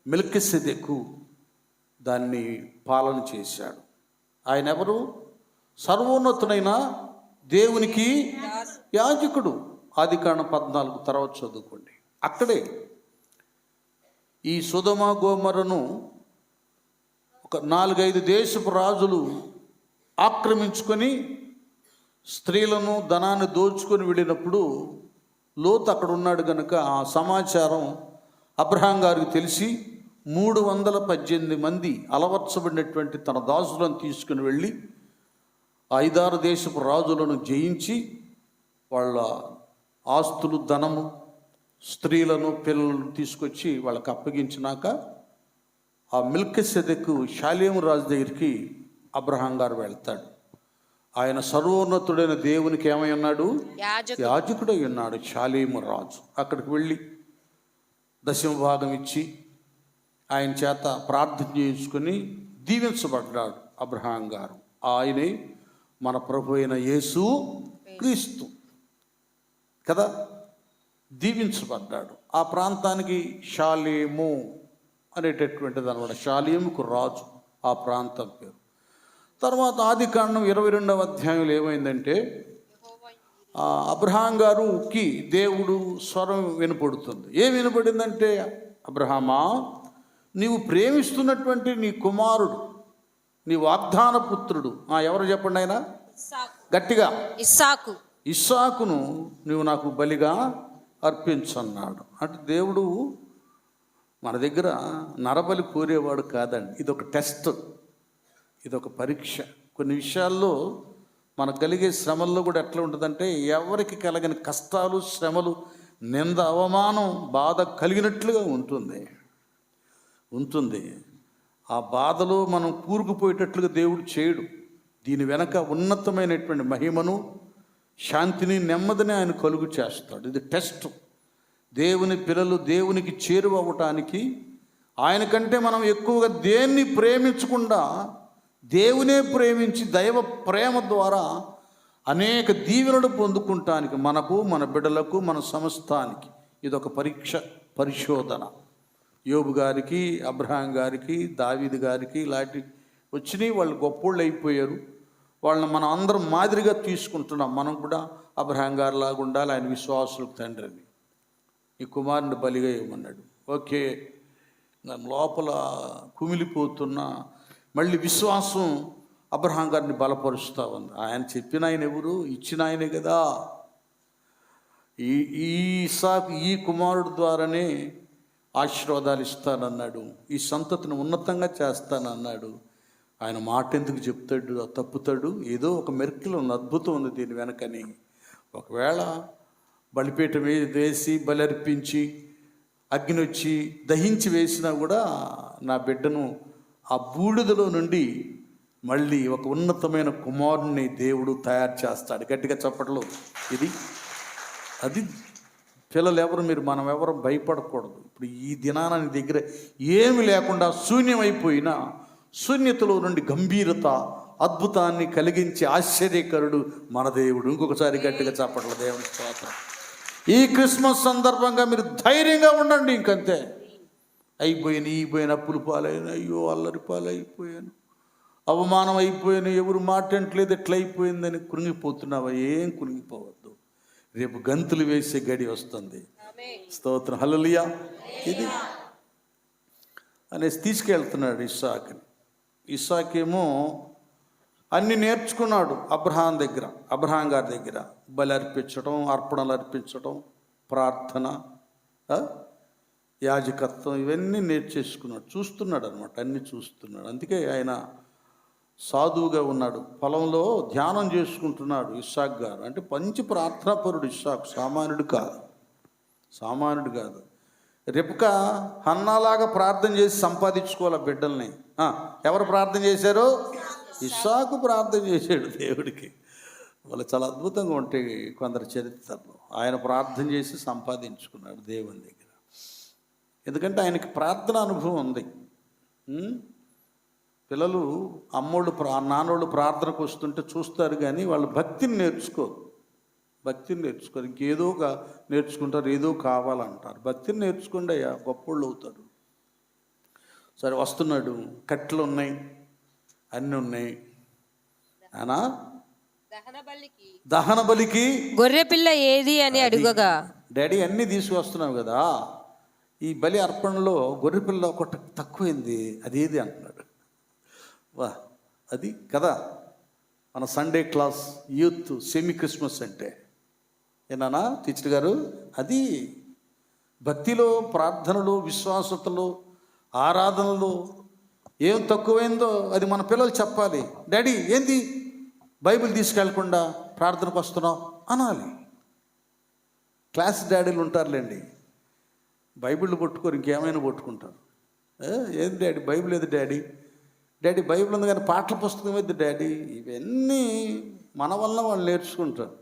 మెల్కిసెదెకు దాన్ని పాలన చేశాడు. ఆయన ఎవరు? సర్వోన్నతుడైన దేవునికి యాజకుడు. ఆదికాండం 14 తర్వాత చదువుకోండి. అక్కడే ఈ సొదొమ గొమొర్రాను ఒక 4-5 దేశపు రాజులు ఆక్రమించుకొని స్త్రీలను, ధనాన్ని దోచుకొని వెళ్ళినప్పుడు లోతు అక్కడ ఉన్నాడు కనుక ఆ సమాచారం అబ్రహాం గారికి తెలిసి 318 మంది అలవర్చబడినటువంటి తన దాసులను తీసుకుని వెళ్ళి 5-6 దేశపు రాజులను జయించి వాళ్ళ ఆస్తులు, ధనము, స్త్రీలను, పిల్లలను తీసుకొచ్చి వాళ్ళకి అప్పగించినాక ఆ మెల్కిసెదెకు షాలేము రాజు దగ్గరికి అబ్రహాం గారు వెళ్తాడు. ఆయన సర్వోన్నతుడైన దేవునికి ఏమై ఉన్నాడు? యాజకుడై ఉన్నాడు షాలేము రాజు. అక్కడికి వెళ్ళి 10వ భాగం ఇచ్చి ఆయన చేత ప్రార్థన చేయించుకొని దీవించబడ్డాడు అబ్రహాం గారు. ఆయనే మన ప్రభు అయిన యేసు క్రీస్తు కదా, దీవించబడ్డాడు. ఆ ప్రాంతానికి షాలేము అనేటటువంటిది అనమాట. షాలేముకు రాజు ఆ ప్రాంతం పేరు. తర్వాత ఆదికాండం 22వ అధ్యాయంలో ఏమైందంటే అబ్రహాం గారుకి దేవుడు స్వరం వినపడుతుంది. ఏం వినపడిందంటే, అబ్రహామా నీవు ప్రేమిస్తున్నటువంటి నీ కుమారుడు, నీ వాగ్దాన పుత్రుడు, ఎవరు చెప్పండి ఆయన గట్టిగా, ఇస్సాకును నువ్వు నాకు బలిగా అర్పించన్నాడు. అంటే దేవుడు మన దగ్గర నరబలి కోరేవాడు కాదండి. ఇదొక టెస్ట్, ఇదొక పరీక్ష. కొన్ని విషయాల్లో మనకు కలిగే శ్రమల్లో కూడా ఎట్లా ఉంటుందంటే, ఎవరికి కలిగిన కష్టాలు, శ్రమలు, నింద, అవమానం, బాధ కలిగినట్లుగా ఉంటుంది. ఆ బాధలో మనం కూరుకుపోయేటట్లుగా దేవుడు చేయడు. దీని వెనక ఉన్నతమైనటువంటి మహిమను, శాంతిని, నెమ్మదిని ఆయన కలుగు చేస్తాడు. ఇది టెస్ట్. దేవుని పిల్లలు దేవునికి చేరువవ్వటానికి, ఆయన కంటే మనం ఎక్కువగా దేన్ని ప్రేమించకుండా దేవునే ప్రేమించి దైవ ప్రేమ ద్వారా అనేక దీవెనలు పొందుకుంటానికి, మనకు, మన బిడ్డలకు, మన సమస్తానికి ఇదొక పరీక్ష, పరిశోధన. యోబు గారికి, అబ్రహాం గారికి, దావీదు గారికి ఇలాంటి వచ్చినాయి. వాళ్ళు గొప్పోళ్ళు అయిపోయారు. వాళ్ళని మనం అందరం మాదిరిగా తీసుకుంటున్నాం. మనం కూడా అబ్రహాం గారిలాగా ఉండాలి, ఆయన విశ్వాసులకు తండ్రిని. ఈ కుమారుని బలిగా ఇవ్వమన్నాడు. ఓకే, లోపల కుమిలిపోతున్నా మళ్ళీ విశ్వాసం అబ్రహాం గారిని బలపరుస్తూ ఉంది. ఆయన చెప్పిన ఆయన ఎవరు? ఇచ్చిన ఆయనే కదా. ఇస్సాకు ఈ కుమారుడు ద్వారానే ఆశీర్వాదాలు ఇస్తానన్నాడు, ఈ సంతతిని ఉన్నతంగా చేస్తానన్నాడు. ఆయన మాట ఎందుకు చెప్తాడు, తప్పుతాడు? ఏదో ఒక మెర్కిల్ ఉంది, అద్భుతం ఉంది దీని వెనకని. ఒకవేళ బలిపీఠ వేసి బలర్పించి అగ్ని వచ్చి దహించి వేసినా కూడా నా బిడ్డను ఆ బూడిదలో నుండి మళ్ళీ ఒక ఉన్నతమైన కుమారుని దేవుడు తయారు చేస్తాడు. గట్టిగా చప్పట్లు. అది పిల్లలు ఎవరు, మనం ఎవరు భయపడకూడదు. ఇప్పుడు ఈ దినాన నీ దగ్గర ఏమి లేకుండా శూన్యమైపోయినా శూన్యతలో నుండి గంభీరత, అద్భుతాన్ని కలిగించే ఆశ్చర్యకరుడు మన దేవుడు. ఇంకొకసారి గట్టిగా చప్పట్ల దేవుని స్తోత్రం. ఈ క్రిస్మస్ సందర్భంగా మీరు ధైర్యంగా ఉండండి. ఇంకంతే, అయిపోయిన అప్పులు పాలైన, అయ్యో అల్లరి పాలైపోయాను, అవమానం అయిపోయాను, ఎవరు మాట్లాడట్లేదు, ఎట్లా అయిపోయిందని కృంగిపోతున్నావా? ఏం కృంగిపోవద్దు. రేపు గంతులు వేసే గడి వస్తుంది. స్తోత్రం, హల్లెలూయా. ఇది అనేసి తీసుకెళ్తున్నాడు ఇస్సాకుని. ఇస్సాకేమో అన్ని నేర్చుకున్నాడు అబ్రహాం గారి దగ్గర. బలి అర్పించడం, అర్పణలు అర్పించడం, ప్రార్థన, యాజకత్వం, ఇవన్నీ నేర్చేసుకున్నాడు. చూస్తున్నాడు అనమాట, అన్నీ చూస్తున్నాడు. అందుకే ఆయన సాధువుగా ఉన్నాడు. పొలంలో ధ్యానం చేసుకుంటున్నాడు ఇస్సాకు గారు. అంటే మంచి ప్రార్థనాపరుడు ఇస్సాకు, సామాన్యుడు కాదు. రెబ్కా హన్నాలాగా ప్రార్థన చేసి సంపాదించుకోవాలి బిడ్డల్ని. ఎవరు ప్రార్థన చేశారు? ఇస్సాకు ప్రార్థన చేశాడు దేవుడికి. వాళ్ళు చాలా అద్భుతంగా ఉంటాయి కొందరు చరిత్రలో. ఆయన ప్రార్థన చేసి సంపాదించుకున్నాడు దేవుని దగ్గర. ఎందుకంటే ఆయనకి ప్రార్థన అనుభవం ఉంది. పిల్లలు నాన్నోళ్ళు ప్రార్థనకు వస్తుంటే చూస్తారు, కానీ వాళ్ళు భక్తిని నేర్చుకోరు. ఇంకేదో నేర్చుకుంటారు, ఏదో కావాలంటారు. భక్తిని నేర్చుకోండి అయ్యా, గొప్పోళ్ళు అవుతారు. సరే, వస్తున్నాడు. కట్టెలు ఉన్నాయి, అన్నీ ఉన్నాయి. ఆయన దహన బలికి గొర్రె పిల్ల ఏది అని అడుగగా, డాడీ అన్నీ తీసుకొస్తున్నావు కదా, ఈ బలి అర్పణలో గొర్రె పిల్ల ఒకటి తక్కువైంది, అదేది అంటున్నాడు. అది కదా మన Sunday class youth semi Christmas అంటే. ఏనా టీచర్ గారు? అది భక్తిలో, ప్రార్థనలు, విశ్వాసతలో, ఆరాధనలో ఏం తక్కువైందో అది మన పిల్లలు చెప్పాలి. డాడీ ఏంది బైబిల్ తీసుకెళ్లకుండా ప్రార్థనకు వస్తున్నావు అనాలి. క్లాస్ డాడీలు ఉంటారులేండి, బైబిల్ పట్టుకోరు, ఇంకేమైనా పట్టుకుంటారు. ఏది డాడీ బైబిల్ ఏది డాడీ బైబిల్ ఉంది కానీ పాటల పుస్తకం ఏది డాడీ? ఇవన్నీ మన వల్ల వాళ్ళు నేర్చుకుంటారు.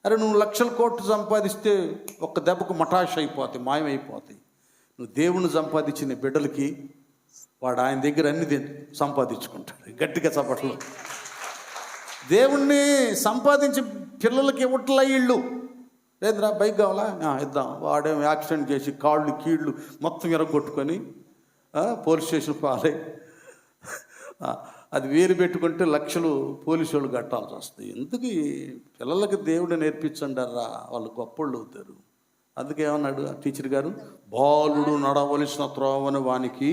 అరే, నువ్వు లక్షల కోట్లు సంపాదిస్తే ఒక్క దెబ్బకు మటాష్ అయిపోతాయి, మాయమైపోతాయి. నువ్వు దేవుణ్ణి సంపాదించిన బిడ్డలకి వాడు ఆయన దగ్గర అన్ని సంపాదించుకుంటాడు. గట్టిగా చప్పట్లు. దేవుణ్ణి సంపాదించి పిల్లలకి ఇవ్వట్లా ఇళ్ళు. లేదురా బైక్ కావాలా, ఇద్దాం. వాడేమో యాక్సిడెంట్ చేసి కాళ్ళు కీళ్ళు మొత్తం ఎరగొట్టుకొని పోలీస్ స్టేషన్ పాలై అది వేరు పెట్టుకుంటే లక్షలు పోలీసు వాళ్ళు కట్టాల్సి వస్తుంది. ఎందుకు పిల్లలకి దేవుడు నేర్పించండారా, వాళ్ళు గొప్పోళ్ళు అవుతారు. అందుకే ఏమన్నాడు ఆ టీచర్ గారు, బాలుడు నడవలసిన త్రోవను వానికి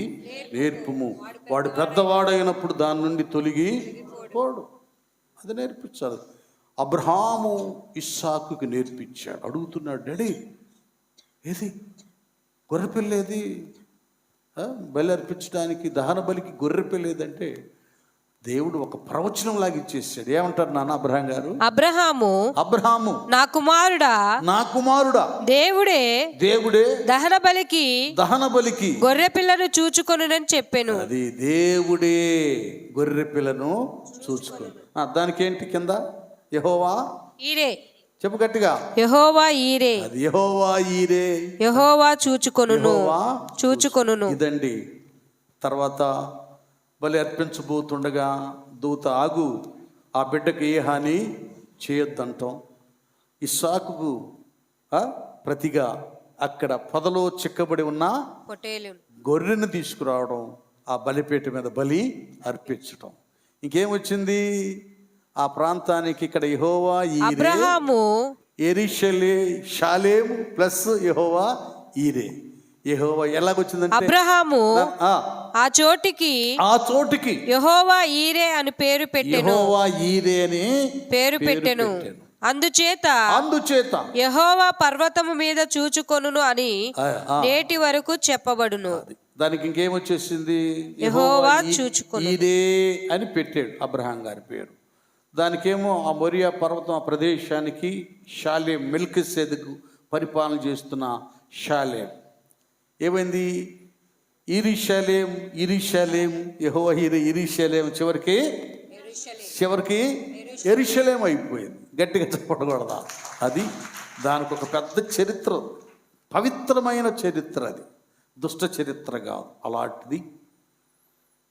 నేర్పుము, వాడు పెద్దవాడైనప్పుడు దాని నుండి తొలగి పోడు. అది నేర్పించాలి. అబ్రహాము ఇస్సాకుకి నేర్పించాడు. అడుగుతున్నాడు, డాడీ ఏది గొర్రెపిల్ల ఏది, బలి అర్పించడానికి దహన బలికి గొర్రెపిల్ల ఏదంటే దేవుడు ఒక ప్రవచనం లాగా ఇచ్చేసాడు. ఏమంటారు నాన్న అబ్రహాం గారు? అబ్రహాము నా కుమారుడా దేవుడే దహన బలికి గొర్రె పిల్లను చూచుకొనునని చెప్పాను. అది దేవుడే గొర్రె పిల్లను చూచుకో. దానికి ఏంటి కింద? యెహోవా ఈరే. చెప్పు గట్టిగా, యెహోవా ఈరే. అది యెహోవా ఈరే, యెహోవా చూచుకొనును. ఇదండి. తర్వాత బలి అర్పించబోతుండగా దూత, ఆగు, ఆ బిడ్డకి ఏ హాని చేయొద్దంటాం. ఇస్సాకుకు ప్రతిగా అక్కడ పొదలో చిక్కబడి ఉన్న గొర్రెను తీసుకురావడం, ఆ బలిపీట మీద బలి అర్పించటం. ఇంకేమొచ్చింది ఆ ప్రాంతానికి? ఇక్కడ యెహోవా ఈరే, షాలేము ప్లస్ యెహోవా ఈరే. యెహోవా ఎలాగొచ్చిందంటే అబ్రహాము ఆ చోటికి యెహోవా ఈరే అని పేరు పెట్టెను. అందుచేత యెహోవా పర్వతము మీద చూచుకొనును అని నేటి వరకు చెప్పబడును. దానికి ఇంకేమొచ్చేసింది? యెహోవా చూచుకొనును ఈరే అని పెట్టాడు అబ్రహాం గారి పేరు. దానికేమో ఆ మొరియా పర్వతం, ఆ ప్రదేశానికి షాలేం, మెల్కిసెదెకు పరిపాలన చేస్తున్న షాలేం. ఏమైంది? ఇరిషలేం యెహోవా ఈరే ఇరిషలేం, చివరికి యెరూషలేం అయిపోయింది. గట్టిగా చెప్పకూడదా? అది దానికి ఒక పెద్ద చరిత్ర, పవిత్రమైన చరిత్ర. అది దుష్ట చరిత్ర కాదు, అలాంటిది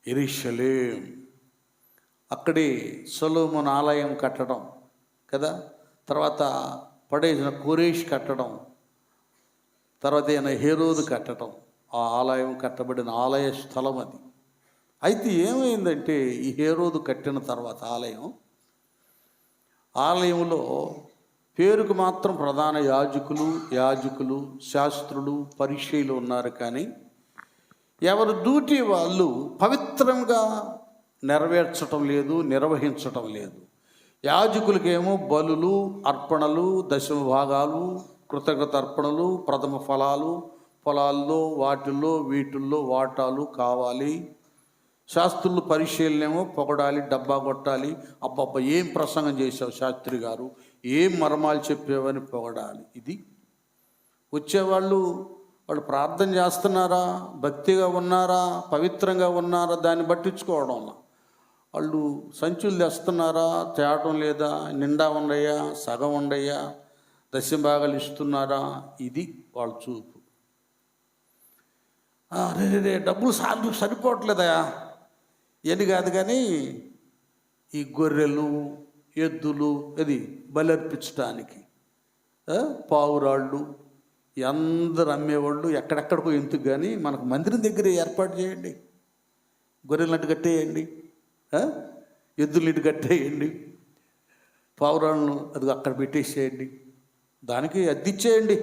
యెరూషలేం. అక్కడే సొలొమోను ఆలయం కట్టడం కదా, తర్వాత పడేసిన కోరేష్ కట్టడం, తర్వాత ఈయన హేరోదు కట్టడం, ఆ ఆలయం కట్టబడిన ఆలయ స్థలం అది. అయితే ఏమైందంటే ఈ హేరోదు కట్టిన తర్వాత ఆలయంలో పేరుకు మాత్రం ప్రధాన యాజకులు, శాస్త్రులు, పరిచయులు ఉన్నారు. కానీ ఎవరు డ్యూటీ వాళ్ళు పవిత్రంగా నెరవేర్చటం లేదు, నిర్వహించటం లేదు. యాజకులకేమో బలులు, అర్పణలు, దశమ భాగాలు, కృతజ్ఞత అర్పణలు, ప్రథమ ఫలాలు, పొలాల్లో వాటిల్లో వీటిల్లో వాటాలు కావాలి. శాస్త్రులు పరిశీలనేమో పొగడాలి, డబ్బా కొట్టాలి, అబ్బబ్బా ఏం ప్రసంగం చేశావు శాస్త్రి గారు, ఏం మర్మాలు చెప్పావని పొగడాలి. ఇది వచ్చేవాళ్ళు ప్రార్థన చేస్తున్నారా, భక్తిగా ఉన్నారా, పవిత్రంగా ఉన్నారా, దాన్ని పట్టించుకోవడం. వాళ్ళు సంచులు తెస్తున్నారా, తేవటం లేదా, నిండా ఉండయ్యా, సగం ఉండయ్యా, దశభాగాలు ఇస్తున్నారా, ఇది వాళ్ళ చూపు. రే డబ్బులు సరిపోవట్లేదా అని కాదు. కానీ ఈ గొర్రెలు, ఎద్దులు అది బలర్పించడానికి పావురాళ్ళు అందరు అమ్మేవాళ్ళు ఎక్కడెక్కడికో ఎందుకు, కానీ మనకు మందిరం దగ్గర ఏర్పాటు చేయండి. గొర్రెలన్నిటి కట్టేయండి, ఎద్దులన్నిటి కట్టేయండి, పావురాళ్ళను అది అక్కడ పెట్టేసేయండి, దానికి అద్దిచ్చేయండి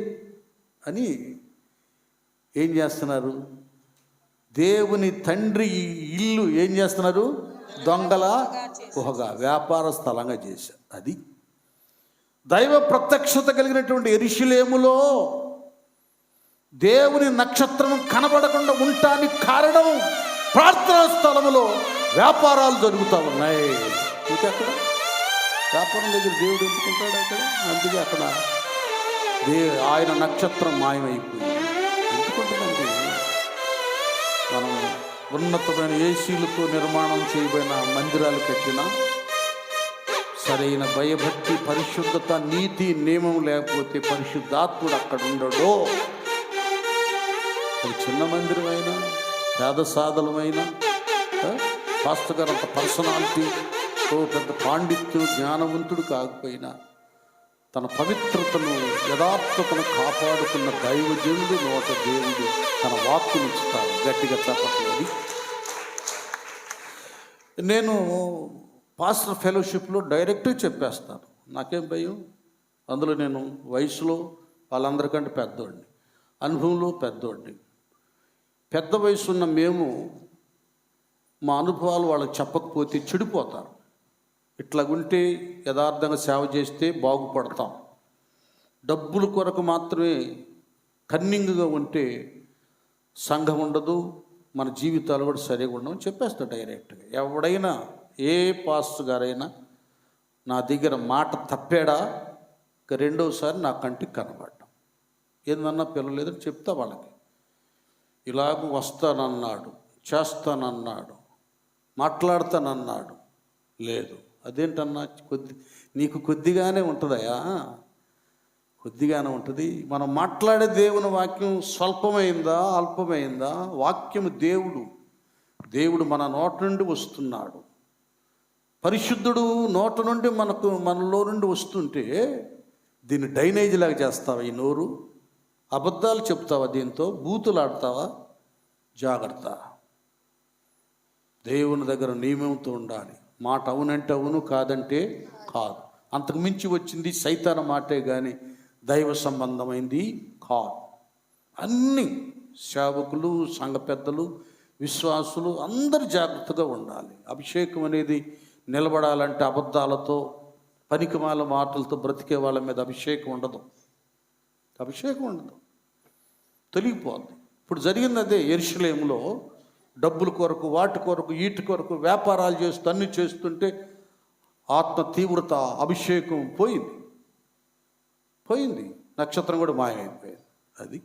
అని ఏం చేస్తున్నారు? దేవుని తండ్రి ఇల్లు ఏం చేస్తున్నారు? దొంగల గుహగా, వ్యాపార స్థలంగా చేశారు. అది దైవ ప్రత్యక్షత కలిగినటువంటి యెరూషలేములో దేవుని నక్షత్రం కనబడకుండా ఉండటానికి కారణం ప్రార్థనా స్థలములో వ్యాపారాలు జరుగుతూ ఉన్నాయి. ఇంకక్కడ వ్యాపారం దగ్గర దేవుడు ఎందుకుంటాడు అక్కడ? అందుకే అక్కడ ఆయన నక్షత్రం మాయమైపోయింది. ఎందుకుంటుందండి? మనం ఉన్నతమైన ఏసీలతో నిర్మాణం చేయబడిన మందిరాలు కట్టినా సరైన భయభక్తి, పరిశుద్ధత, నీతి, నియమం లేకపోతే పరిశుద్ధాత్ముడు అక్కడ ఉండడో. అది చిన్న మందిరమైనా, పేద సాధనమైనా, పాస్టర్ గారు అంత పర్సనాలిటీ, పెద్ద పాండిత్యుడు, జ్ఞానవంతుడు కాకపోయినా తన పవిత్రతను, యథార్థతను కాపాడుకున్న దైవజనుడు నోట దేవుడు తన వాక్కును ఇస్తాడు. గట్టిగా చెప్పట్లేదు. నేను పాస్టర్ ఫెలోషిప్లో డైరెక్ట్గా చెప్పేస్తాను, నాకేం భయం. అందులో నేను వయసులో వాళ్ళందరికంటే పెద్దోడిని, అనుభవంలో పెద్దోడిని. పెద్ద వయసున్న మేము మా అనుభవాలు వాళ్ళకి చెప్పకపోతే చెడిపోతారు. ఇట్లాగుంటే యథార్థంగా సేవ చేస్తే బాగుపడతాం. డబ్బుల కొరకు మాత్రమే కన్నింగ్గా ఉంటే సంఘం ఉండదు, మన జీవితాలు కూడా సరిగా ఉండవు చెప్పేస్తా డైరెక్ట్గా. ఎవడైనా ఏ పాస్టర్ గారైనా నా దగ్గర మాట తప్పాడా ఇక రెండోసారి నా కంటికి కనబడ్డా, ఏందన్నా పిల్లలేదని చెప్తా వాళ్ళకి. ఇలాగ వస్తానన్నాడు, చేస్తానన్నాడు, మాట్లాడతానన్నాడు, లేదు. అదేంటన్నా నీకు కొద్దిగానే ఉంటుందయా, కొద్దిగానే ఉంటుంది. మనం మాట్లాడే దేవుని వాక్యం స్వల్పమైందా అల్పమైందా? వాక్యము దేవుడు మన నోట నుండి వస్తున్నాడు. పరిశుద్ధుడు నోట నుండి మనలో నుండి వస్తుంటే దీన్ని డైనేజ్ లాగా చేస్తావా? ఈ నోరు అబద్ధాలు చెప్తావా? దీంతో బూతులు ఆడతావా? జాగ్రత్త. దేవుని దగ్గర నియమంతో ఉండాలి. మాట అవునంటే అవును, కాదంటే కాదు. అంతకు మించి వచ్చింది సైతాన మాటే కానీ దైవ సంబంధమైంది కాదు. అన్నీ సేవకులు, సంఘ పెద్దలు, విశ్వాసులు అందరు జాగ్రత్తగా ఉండాలి. అభిషేకం అనేది నిలబడాలంటే అబద్ధాలతో, పనికిమాల మాటలతో బ్రతికే వాళ్ళ మీద అభిషేకం ఉండదు. తొలగిపోద్ది. ఇప్పుడు జరిగింది అదే. యెరూషలేములో డబ్బుల కొరకు, వాటి కొరకు, వీటి కొరకు వ్యాపారాలు చేస్తూ అన్నీ చేస్తుంటే ఆత్మ తీవ్రత, అభిషేకం పోయింది. నక్షత్రం కూడా మాయమైపోయింది. అది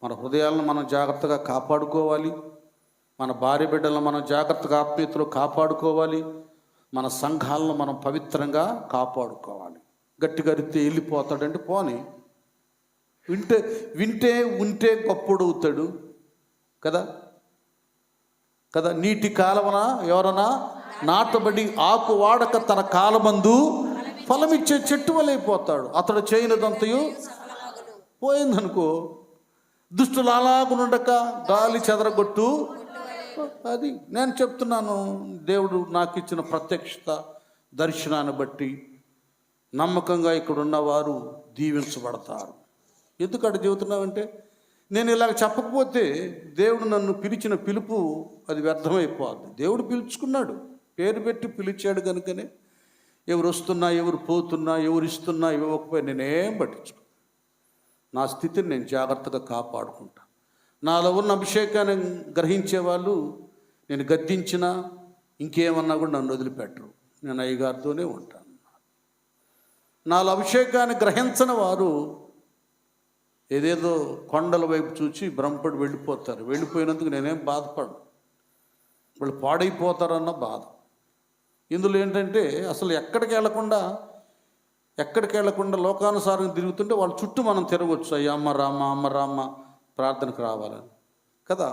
మన హృదయాలను మనం జాగ్రత్తగా కాపాడుకోవాలి. మన భార్య బిడ్డలను మనం జాగ్రత్తగా ఆత్మీయతలో కాపాడుకోవాలి. మన సంఘాలను మనం పవిత్రంగా కాపాడుకోవాలి. గట్టిగా అరిస్తే వెళ్ళిపోతాడంటే పోని, వింటే ఉంటే గొప్పడవుతాడు కదా. నీటి కాలవన ఎవరన్నా నాటబడి ఆకు వాడక తన కాలమందు ఫలమిచ్చే చెట్టు వలైపోతాడు. అతడు చేయనిదంతయు పోయిందనుకో. దుష్టులు అలాగునుండక గాలి చెదరగొట్టు. అది నేను చెప్తున్నాను. దేవుడు నాకు ఇచ్చిన ప్రత్యక్షత, దర్శనాన్ని బట్టి నమ్మకంగా ఇక్కడ ఉన్నవారు దీవించబడతారు. ఎందుకు అక్కడ చెబుతున్నావంటే, నేను ఇలాగ చెప్పకపోతే దేవుడు నన్ను పిలిచిన పిలుపు అది వ్యర్థమైపోద్ది. దేవుడు పిలుచుకున్నాడు, పేరు పెట్టి పిలిచాడు కనుకనే ఎవరు వస్తున్నా, ఎవరు పోతున్నా, ఎవరు ఇస్తున్నా, ఇవ్వకపోయి నేనేం పట్టించుకో. నా స్థితిని నేను జాగ్రత్తగా కాపాడుకుంటా. నాలో ఉన్న అభిషేకాన్ని గ్రహించే వాళ్ళు నేను గద్దించినా ఇంకేమన్నా కూడా నన్ను వదిలిపెట్టరు. నేను అయ్యగారితోనే ఉంటాను. నాలో అభిషేకాన్ని గ్రహించని వారు ఏదేదో కొండల వైపు చూసి భ్రమపడి వెళ్ళిపోతారు. వెళ్ళిపోయినందుకు నేనేం బాధపడను. వాళ్ళు పాడైపోతారన్న బాధ. ఇందులో ఏంటంటే అసలు ఎక్కడికి వెళ్లకుండా లోకానుసారంగా తిరుగుతుంటే వాళ్ళ చుట్టూ మనం తిరగవచ్చు. అయ్యా అమ్మ రామ ప్రార్థనకు రావాలని కదా.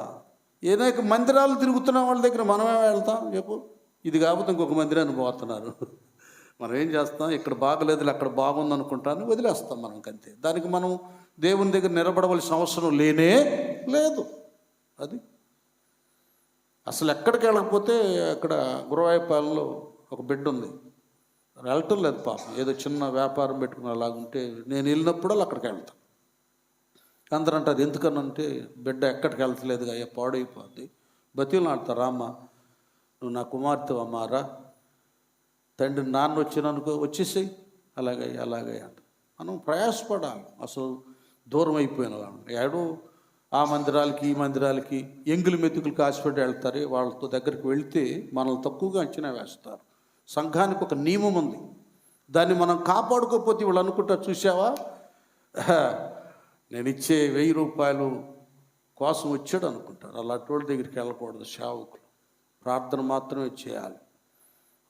ఏదైనా మందిరాలు తిరుగుతున్న వాళ్ళ దగ్గర మనమే వెళ్తాం చెప్పు. ఇది కాకపోతే ఇంకొక మందిరాన్ని పోతున్నారు. మనం ఏం చేస్తాం? ఇక్కడ బాగలేదు, అక్కడ బాగుంది అనుకుంటాను, వదిలేస్తాం మనం అంతే. దానికి మనం దేవుని దగ్గర నిలబడవలసిన అవసరం లేనే లేదు. అది అసలు ఎక్కడికి వెళ్ళకపోతే అక్కడ గురువాయూపాలెంలో ఒక బిడ్డ ఉంది, వెళ్ళటం లేదు పాపం. ఏదో చిన్న వ్యాపారం పెట్టుకుని అలాగుంటే నేను వెళ్ళినప్పుడు అక్కడికి వెళ్తాను. అందరూ అంటారు ఎందుకనంటే బిడ్డ ఎక్కడికి వెళ్తలేదు, అయ్యా పాడైపోద్ది. బతిలు ఆడతారు, రామ్మ నువ్వు నా కుమార్తె అమ్మారా, తండ్రి నాన్న వచ్చిననుకో వచ్చేసేయి, అలాగే అంట. మనం ప్రయాసపడాలి. అసలు దూరం అయిపోయిన వాళ్ళు ఏడో ఆ మందిరాలకి ఈ మందిరాలకి ఎంగులు మెతుకులు కాసిపెట్టి వెళ్తారు. వాళ్ళతో దగ్గరికి వెళితే మనల్ని తక్కువగా అంచనా వేస్తారు. సంఘానికి ఒక నియమం ఉంది, దాన్ని మనం కాపాడుకోకపోతే వాళ్ళు అనుకుంటారు, చూసావా నేను ఇచ్చే 1000 రూపాయలు కోసం వచ్చాడు అనుకుంటారు. అలాంటి వాళ్ళ దగ్గరికి వెళ్ళకూడదు. సేవకులు ప్రార్థన మాత్రమే చేయాలి.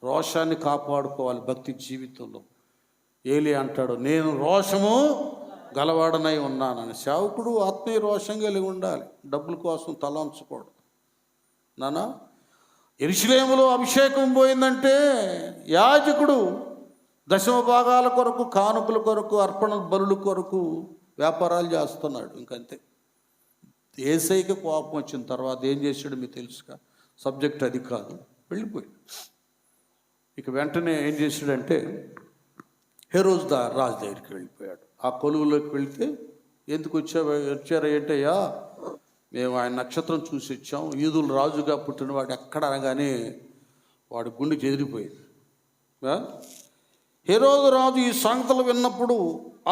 రోషాన్ని కాపాడుకోవాలి భక్తి జీవితంలో. ఏలి అంటాడు, నేను రోషము గలవాడనై ఉన్నానని. సేవకుడు ఆత్మీయ రోషం కలిగి ఉండాలి. డబ్బుల కోసం తలంచకూడదు. నానా యెరూషలేములో అభిషేకం పోయిందంటే యాజకుడు 10వ భాగాల కొరకు, కానుకల కొరకు, అర్పణ బలుల కొరకు వ్యాపారాలు చేస్తున్నాడు. ఇంకంతే. యేసయ్యకి కోపం వచ్చిన తర్వాత ఏం చేశాడు మీకు తెలుసుగా. సబ్జెక్ట్ అది కాదు, వెళ్ళిపోయాడు. ఇక వెంటనే ఏం చేశాడంటే హెరోజ్ రాజు దగ్గరికి వెళ్ళిపోయాడు. ఆ కొలువులోకి వెళ్తే, ఎందుకు వచ్చారా ఏంటయ్యా? మేము ఆయన నక్షత్రం చూసి వచ్చాం, యూదులు రాజుగా పుట్టినవాడు ఎక్కడ అనగానే వాడి గుండె చెదిరిపోయింది. హెరోదు రాజు ఈ సంగతులు విన్నప్పుడు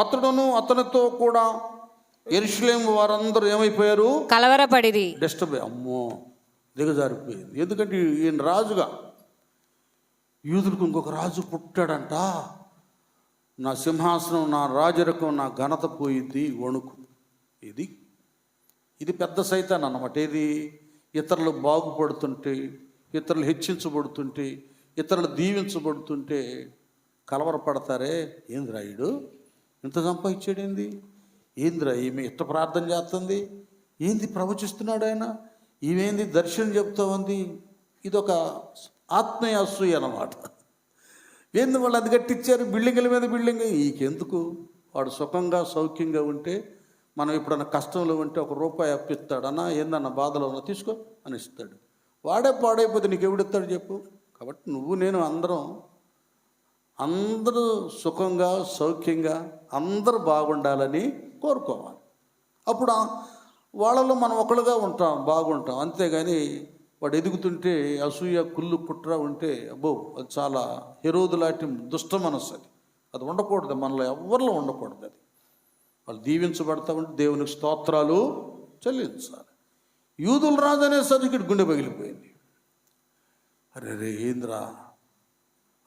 అతడును అతనితో కూడా యెరూషలేము వారందరూ ఏమైపోయారు? కలవరపడిరి. డిస్టర్బ్. అమ్మో, దిగజారిపోయింది. ఎందుకంటే ఈయన రాజుగా, యూదులకు ఇంకొక రాజు పుట్టాడంట, నా సింహాసనం, నా రాజరకం, నా ఘనత పోయింది, వణుకు. ఇది పెద్ద సైతాన్ అన్నమాట. ఏది? ఇతరులు బాగుపడుతుంటే, ఇతరులు హెచ్చించబడుతుంటే, ఇతరులు దీవించబడుతుంటే కలవరపడతారే. ఏంద్రా ఈడు ఇంత సంపాదించాడు, ఏంద్రా ఈమె ఇట్ట ప్రార్థన చేస్తుంది, ఏంది ప్రవచిస్తున్నాడు ఆయన, ఈమెంది దర్శనం చెప్తా ఉంది. ఇదొక ఆత్మీయ అసూయ అన్నమాట. ఏంది వాళ్ళు అది కట్టించారు, బిల్డింగుల మీద బిల్డింగ్. ఈకెందుకు? వాడు సుఖంగా సౌఖ్యంగా ఉంటే, మనం ఎప్పుడన్నా కష్టంలో ఉంటే ₹1 అప్పిస్తాడన్నా, ఏందన్నా బాధలో ఉన్నా తీసుకో అని ఇస్తాడు. వాడే పాడైపోతే నీకు ఎవడిస్తాడు చెప్పు? కాబట్టి నువ్వు నేను అందరూ సుఖంగా సౌఖ్యంగా అందరూ బాగుండాలని కోరుకోవాలి. అప్పుడు వాళ్ళలో మనం ఒకళ్ళుగా ఉంటాం, బాగుంటాం. అంతేగాని వాడు ఎదుగుతుంటే అసూయ, కుళ్ళు, కుట్ర ఉంటే అబ్బో, అది చాలా హెరోదు లాంటి దుష్ట మనస్సు. అది ఉండకూడదు, మనలో ఎవరిలో ఉండకూడదు. అది వాళ్ళు దీవించబడతా ఉంటే దేవునికి స్తోత్రాలు చెల్లించాలి. యూదుల రాజు అనేసరికి ఇక్కడ గుండె పగిలిపోయింది. అరే ఏంద్రా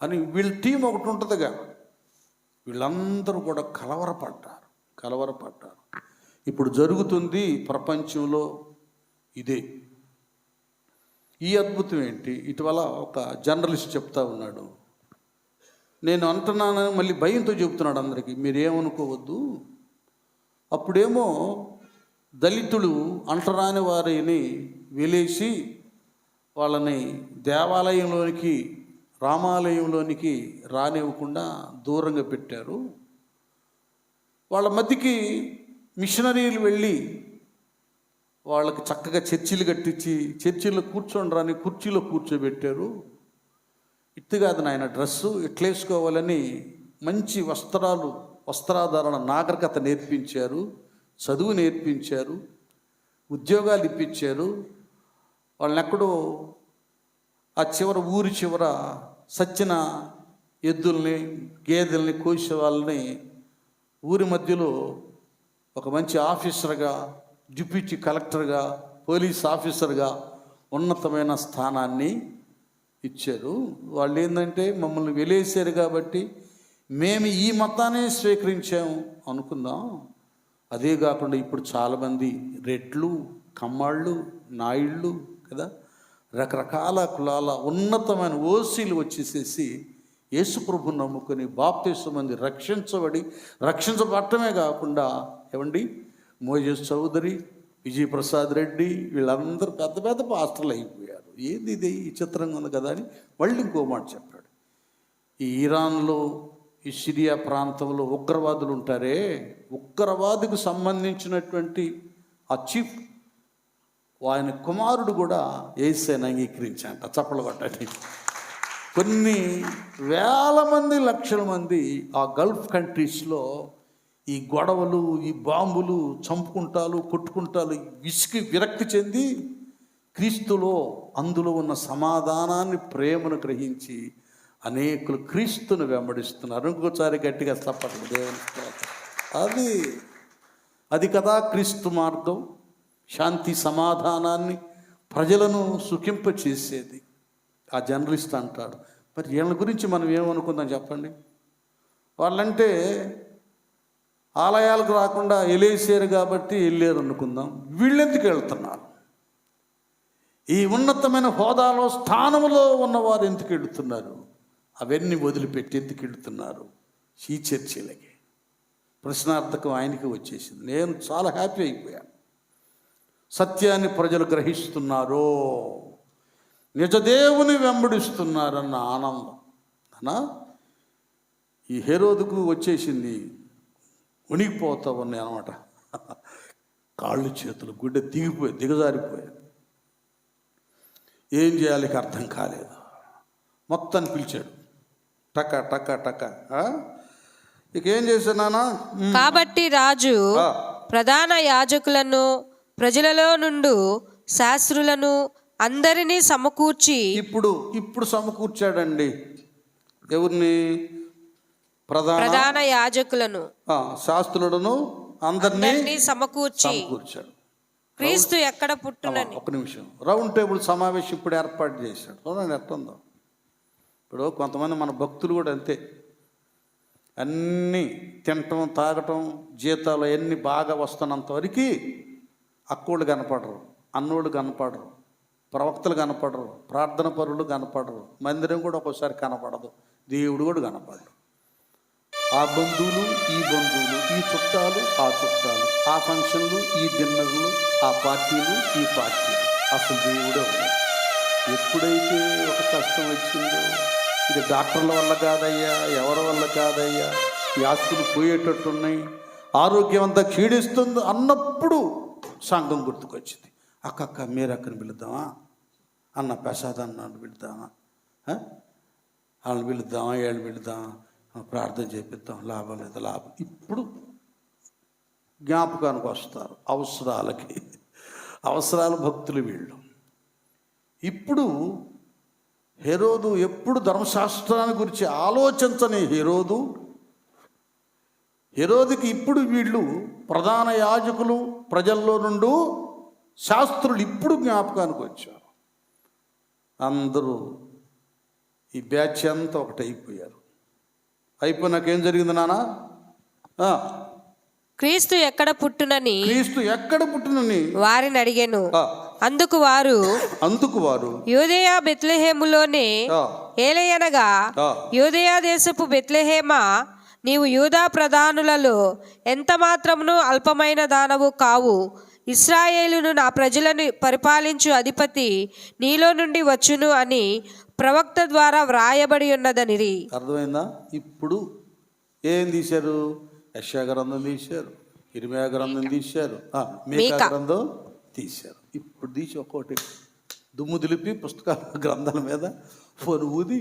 అని వీళ్ళ టీం ఒకటి ఉంటుందిగా, వీళ్ళందరూ కూడా కలవరపడ్డారు. ఇప్పుడు జరుగుతుంది ప్రపంచంలో ఇదే. ఈ అద్భుతం ఏంటి? ఇటీవల ఒక జర్నలిస్ట్ చెప్తా ఉన్నాడు, నేను అంటున్నానని మళ్ళీ భయంతో చెబుతున్నాడు అందరికీ, మీరేమనుకోవద్దు. అప్పుడేమో దళితులు అంటరాని వారిని వెలేసి వాళ్ళని దేవాలయంలోనికి, రామాలయంలోనికి రానివ్వకుండా దూరంగా పెట్టారు. వాళ్ళ మధ్యకి మిషనరీలు వెళ్ళి వాళ్ళకి చక్కగా చర్చిలు కట్టించి చర్చిలో కూర్చోండి రాని కుర్చీలో కూర్చోబెట్టారు. ఇట్టు కాదు నాయన డ్రెస్సు ఇట్లేసుకోవాలని మంచి వస్త్రాధారణ నాగరికత నేర్పించారు, చదువు నేర్పించారు, ఉద్యోగాలు ఇప్పించారు. వాళ్ళని ఎక్కడో ఆ ఊరి చివర సచ్చిన ఎద్దుల్ని, గేదెల్ని కోసే వాళ్ళని ఊరి మధ్యలో ఒక మంచి ఆఫీసర్గా, డిప్యూటీ కలెక్టర్గా, పోలీస్ ఆఫీసర్గా ఉన్నతమైన స్థానాన్ని ఇచ్చారు. వాళ్ళు ఏంటంటే మమ్మల్ని వెలేసారు కాబట్టి మేము ఈ మతాన్ని స్వీకరించాము అనుకుందాం. అదే కాకుండా ఇప్పుడు చాలామంది రెడ్లు, కమ్మాళ్ళు, నాయుళ్ళు కదా, రకరకాల కులాల ఉన్నతమైన ఓసీలు వచ్చేసేసి యేసుప్రభు నమ్ముకొని బాప్తిసం మంది రక్షించబడటమే కాకుండా ఏమండి మోజేస్ చౌదరి, విజయప్రసాద్ రెడ్డి వీళ్ళందరూ పెద్ద పెద్ద పాస్టర్లు అయిపోయారు. ఏంది ఇది ఈ చిత్రంగా ఉంది కదా అని మళ్ళీ ఇంకో మాట చెప్పాడు. ఈ ఇరాన్లో, ఈ సిరియా ప్రాంతంలో ఉగ్రవాదులు ఉంటారే, ఉగ్రవాదికి సంబంధించినటువంటి ఆ చీఫ్ ఆయన కుమారుడు కూడా యేసుని అంగీకరించాంట. చప్పలు కొట్టండి. కొన్ని వేల మంది, లక్షల మంది ఆ గల్ఫ్ కంట్రీస్లో ఈ గొడవలు, ఈ బాంబులు, చంపుకుంటాలు, కొట్టుకుంటాలు విరక్తి చెంది క్రీస్తులో, అందులో ఉన్న సమాధానాన్ని, ప్రేమను గ్రహించి అనేకులు క్రీస్తును వెంబడిస్తున్నారు. ఇంకోసారి గట్టిగా చప్పట్లు దేవుని. అది కదా క్రీస్తు మార్గం, శాంతి సమాధానాన్ని ప్రజలను సుఖింపచేసేది. ఆ జర్నలిస్ట్ అంటాడు. మరి వీళ్ళ గురించి మనం ఏమనుకుందాం చెప్పండి? వాళ్ళంటే ఆలయాలకు రాకుండా వెళ్ళేసారు కాబట్టి వెళ్ళారు అనుకుందాం. వీళ్ళెందుకు వెళ్తున్నారు? ఈ ఉన్నతమైన హోదాలో, స్థానంలో ఉన్నవారు ఎందుకు వెళుతున్నారు? అవన్నీ వదిలిపెట్టి ఎందుకు వెళుతున్నారు ఈ చర్చిలకి? ప్రశ్నార్థకం ఆయనకి వచ్చేసింది. నేను చాలా హ్యాపీ అయిపోయాను. సత్యాన్ని ప్రజలు గ్రహిస్తున్నారో, నిజదేవుని వెంబడిస్తున్నారన్న ఆనందం అనా ఈ హెరోదుకు వచ్చేసింది. ఉనికిపోతా ఉన్నాయి అనమాట. కాళ్ళు చేతులు గుడ్డె దిగజారిపోయాయి. ఏం చేయాలి అర్థం కాలేదు. మొత్తాన్ని పిలిచాడు. టక టక టక ఇక ఏం చేశానా? కాబట్టి రాజు ప్రధాన యాజకులను ప్రజలలో నుండి శాస్త్రులను అందరినీ సమకూర్చి ఇప్పుడు సమకూర్చాడండి. ఎవరిని? ప్రధాన యాజకులను శాస్త్రులను అందరినీ సమకూర్చాడు. క్రీస్తు ఎక్కడ పుట్టునని. ఒక నిమిషం, రౌండ్ టేబుల్ సమావేశం ఇప్పుడు ఏర్పాటు చేశాడు. చూడండి ఎట్టుందో. ఇప్పుడు కొంతమంది మన భక్తులు కూడా అంతే, అన్నీ తినటం తాగటం జీతాలు అన్నీ బాగా వస్తున్నంత వరకు అక్కోళ్ళు కనపడరు, అన్నోళ్ళు కనపడరు, ప్రవక్తలు కనపడరు, ప్రార్థన పరులు కనపడరు, మందిరం కూడా ఒక్కోసారి కనపడదు, దేవుడు కూడా కనపడరు. ఆ బంధువులు ఈ బంధువులు, ఈ చుట్టాలు ఆ చుట్టాలు, ఆ ఫంక్షన్లు ఈ డిన్నర్లు, ఆ పార్టీలు ఈ పార్టీలు, అసలు దేవుడే ఉన్నాడు. ఎప్పుడైతే ఒక కష్టం వచ్చిందో, ఇది డాక్టర్ల వల్ల కాదయ్యా, ఎవరి వల్ల కాదయ్యా, ఈ ఆస్తులు పోయేటట్టున్నాయి, ఆరోగ్యం అంతా క్షీణిస్తుంది అన్నప్పుడు సంఘం గుర్తుకొచ్చింది. అక్క మీరు అక్కని పిలుద్దామా, అన్న ప్రసాద్ అన్నాడు పిలుద్దామా, వాళ్ళని పిలుద్దామా, ఏళ్ళు పిలుద్దామా, ప్రార్థన చేపిద్దాం, లాభం లేదా లాభం. ఇప్పుడు జ్ఞాపకానికి వస్తారు అవసరాల భక్తులు వీళ్ళు. ఇప్పుడు హెరోదు ఎప్పుడు ధర్మశాస్త్రాన్ని గురించి ఆలోచించని హెరోదుకి ఇప్పుడు వీళ్ళు ప్రధాన యాజకులు ప్రజల్లో నుండి శాస్త్రులు ఇప్పుడు జ్ఞాపకానికి వచ్చారు. అందరూ ఈ బ్యాచ్ అంతా ఒకటి అయిపోయినాక ఏం జరిగింది నాన్న? క్రీస్తు ఎక్కడ పుట్టునని వారిని అడిగాను. అందుకు వారు యూదయ బెత్లెహేములోనే ఏలయనగా, యూదయ దేశపు బెత్లెహేమా, నీవు యూదా ప్రధానులలో ఎంత మాత్రమును అల్పమైన దానవు కావు. ఇశ్రాయేలును నా ప్రజలను పరిపాలించు అధిపతి నీలో నుండి వచ్చును అని ప్రవక్త ద్వారా వ్రాయబడి ఉన్నదనిరి. అర్థమైందా? ఇప్పుడు ఏం తీశారు? యెషయా గ్రంథం తీశారు, ఇర్మీయా గ్రంథం తీశారు, మీకా గ్రంథం తీశారు. ఇప్పుడు తీసి ఒక్కోటి దుమ్ము దులిపి పుస్తకాల గ్రంథాల మీద ఫోన్ ఊది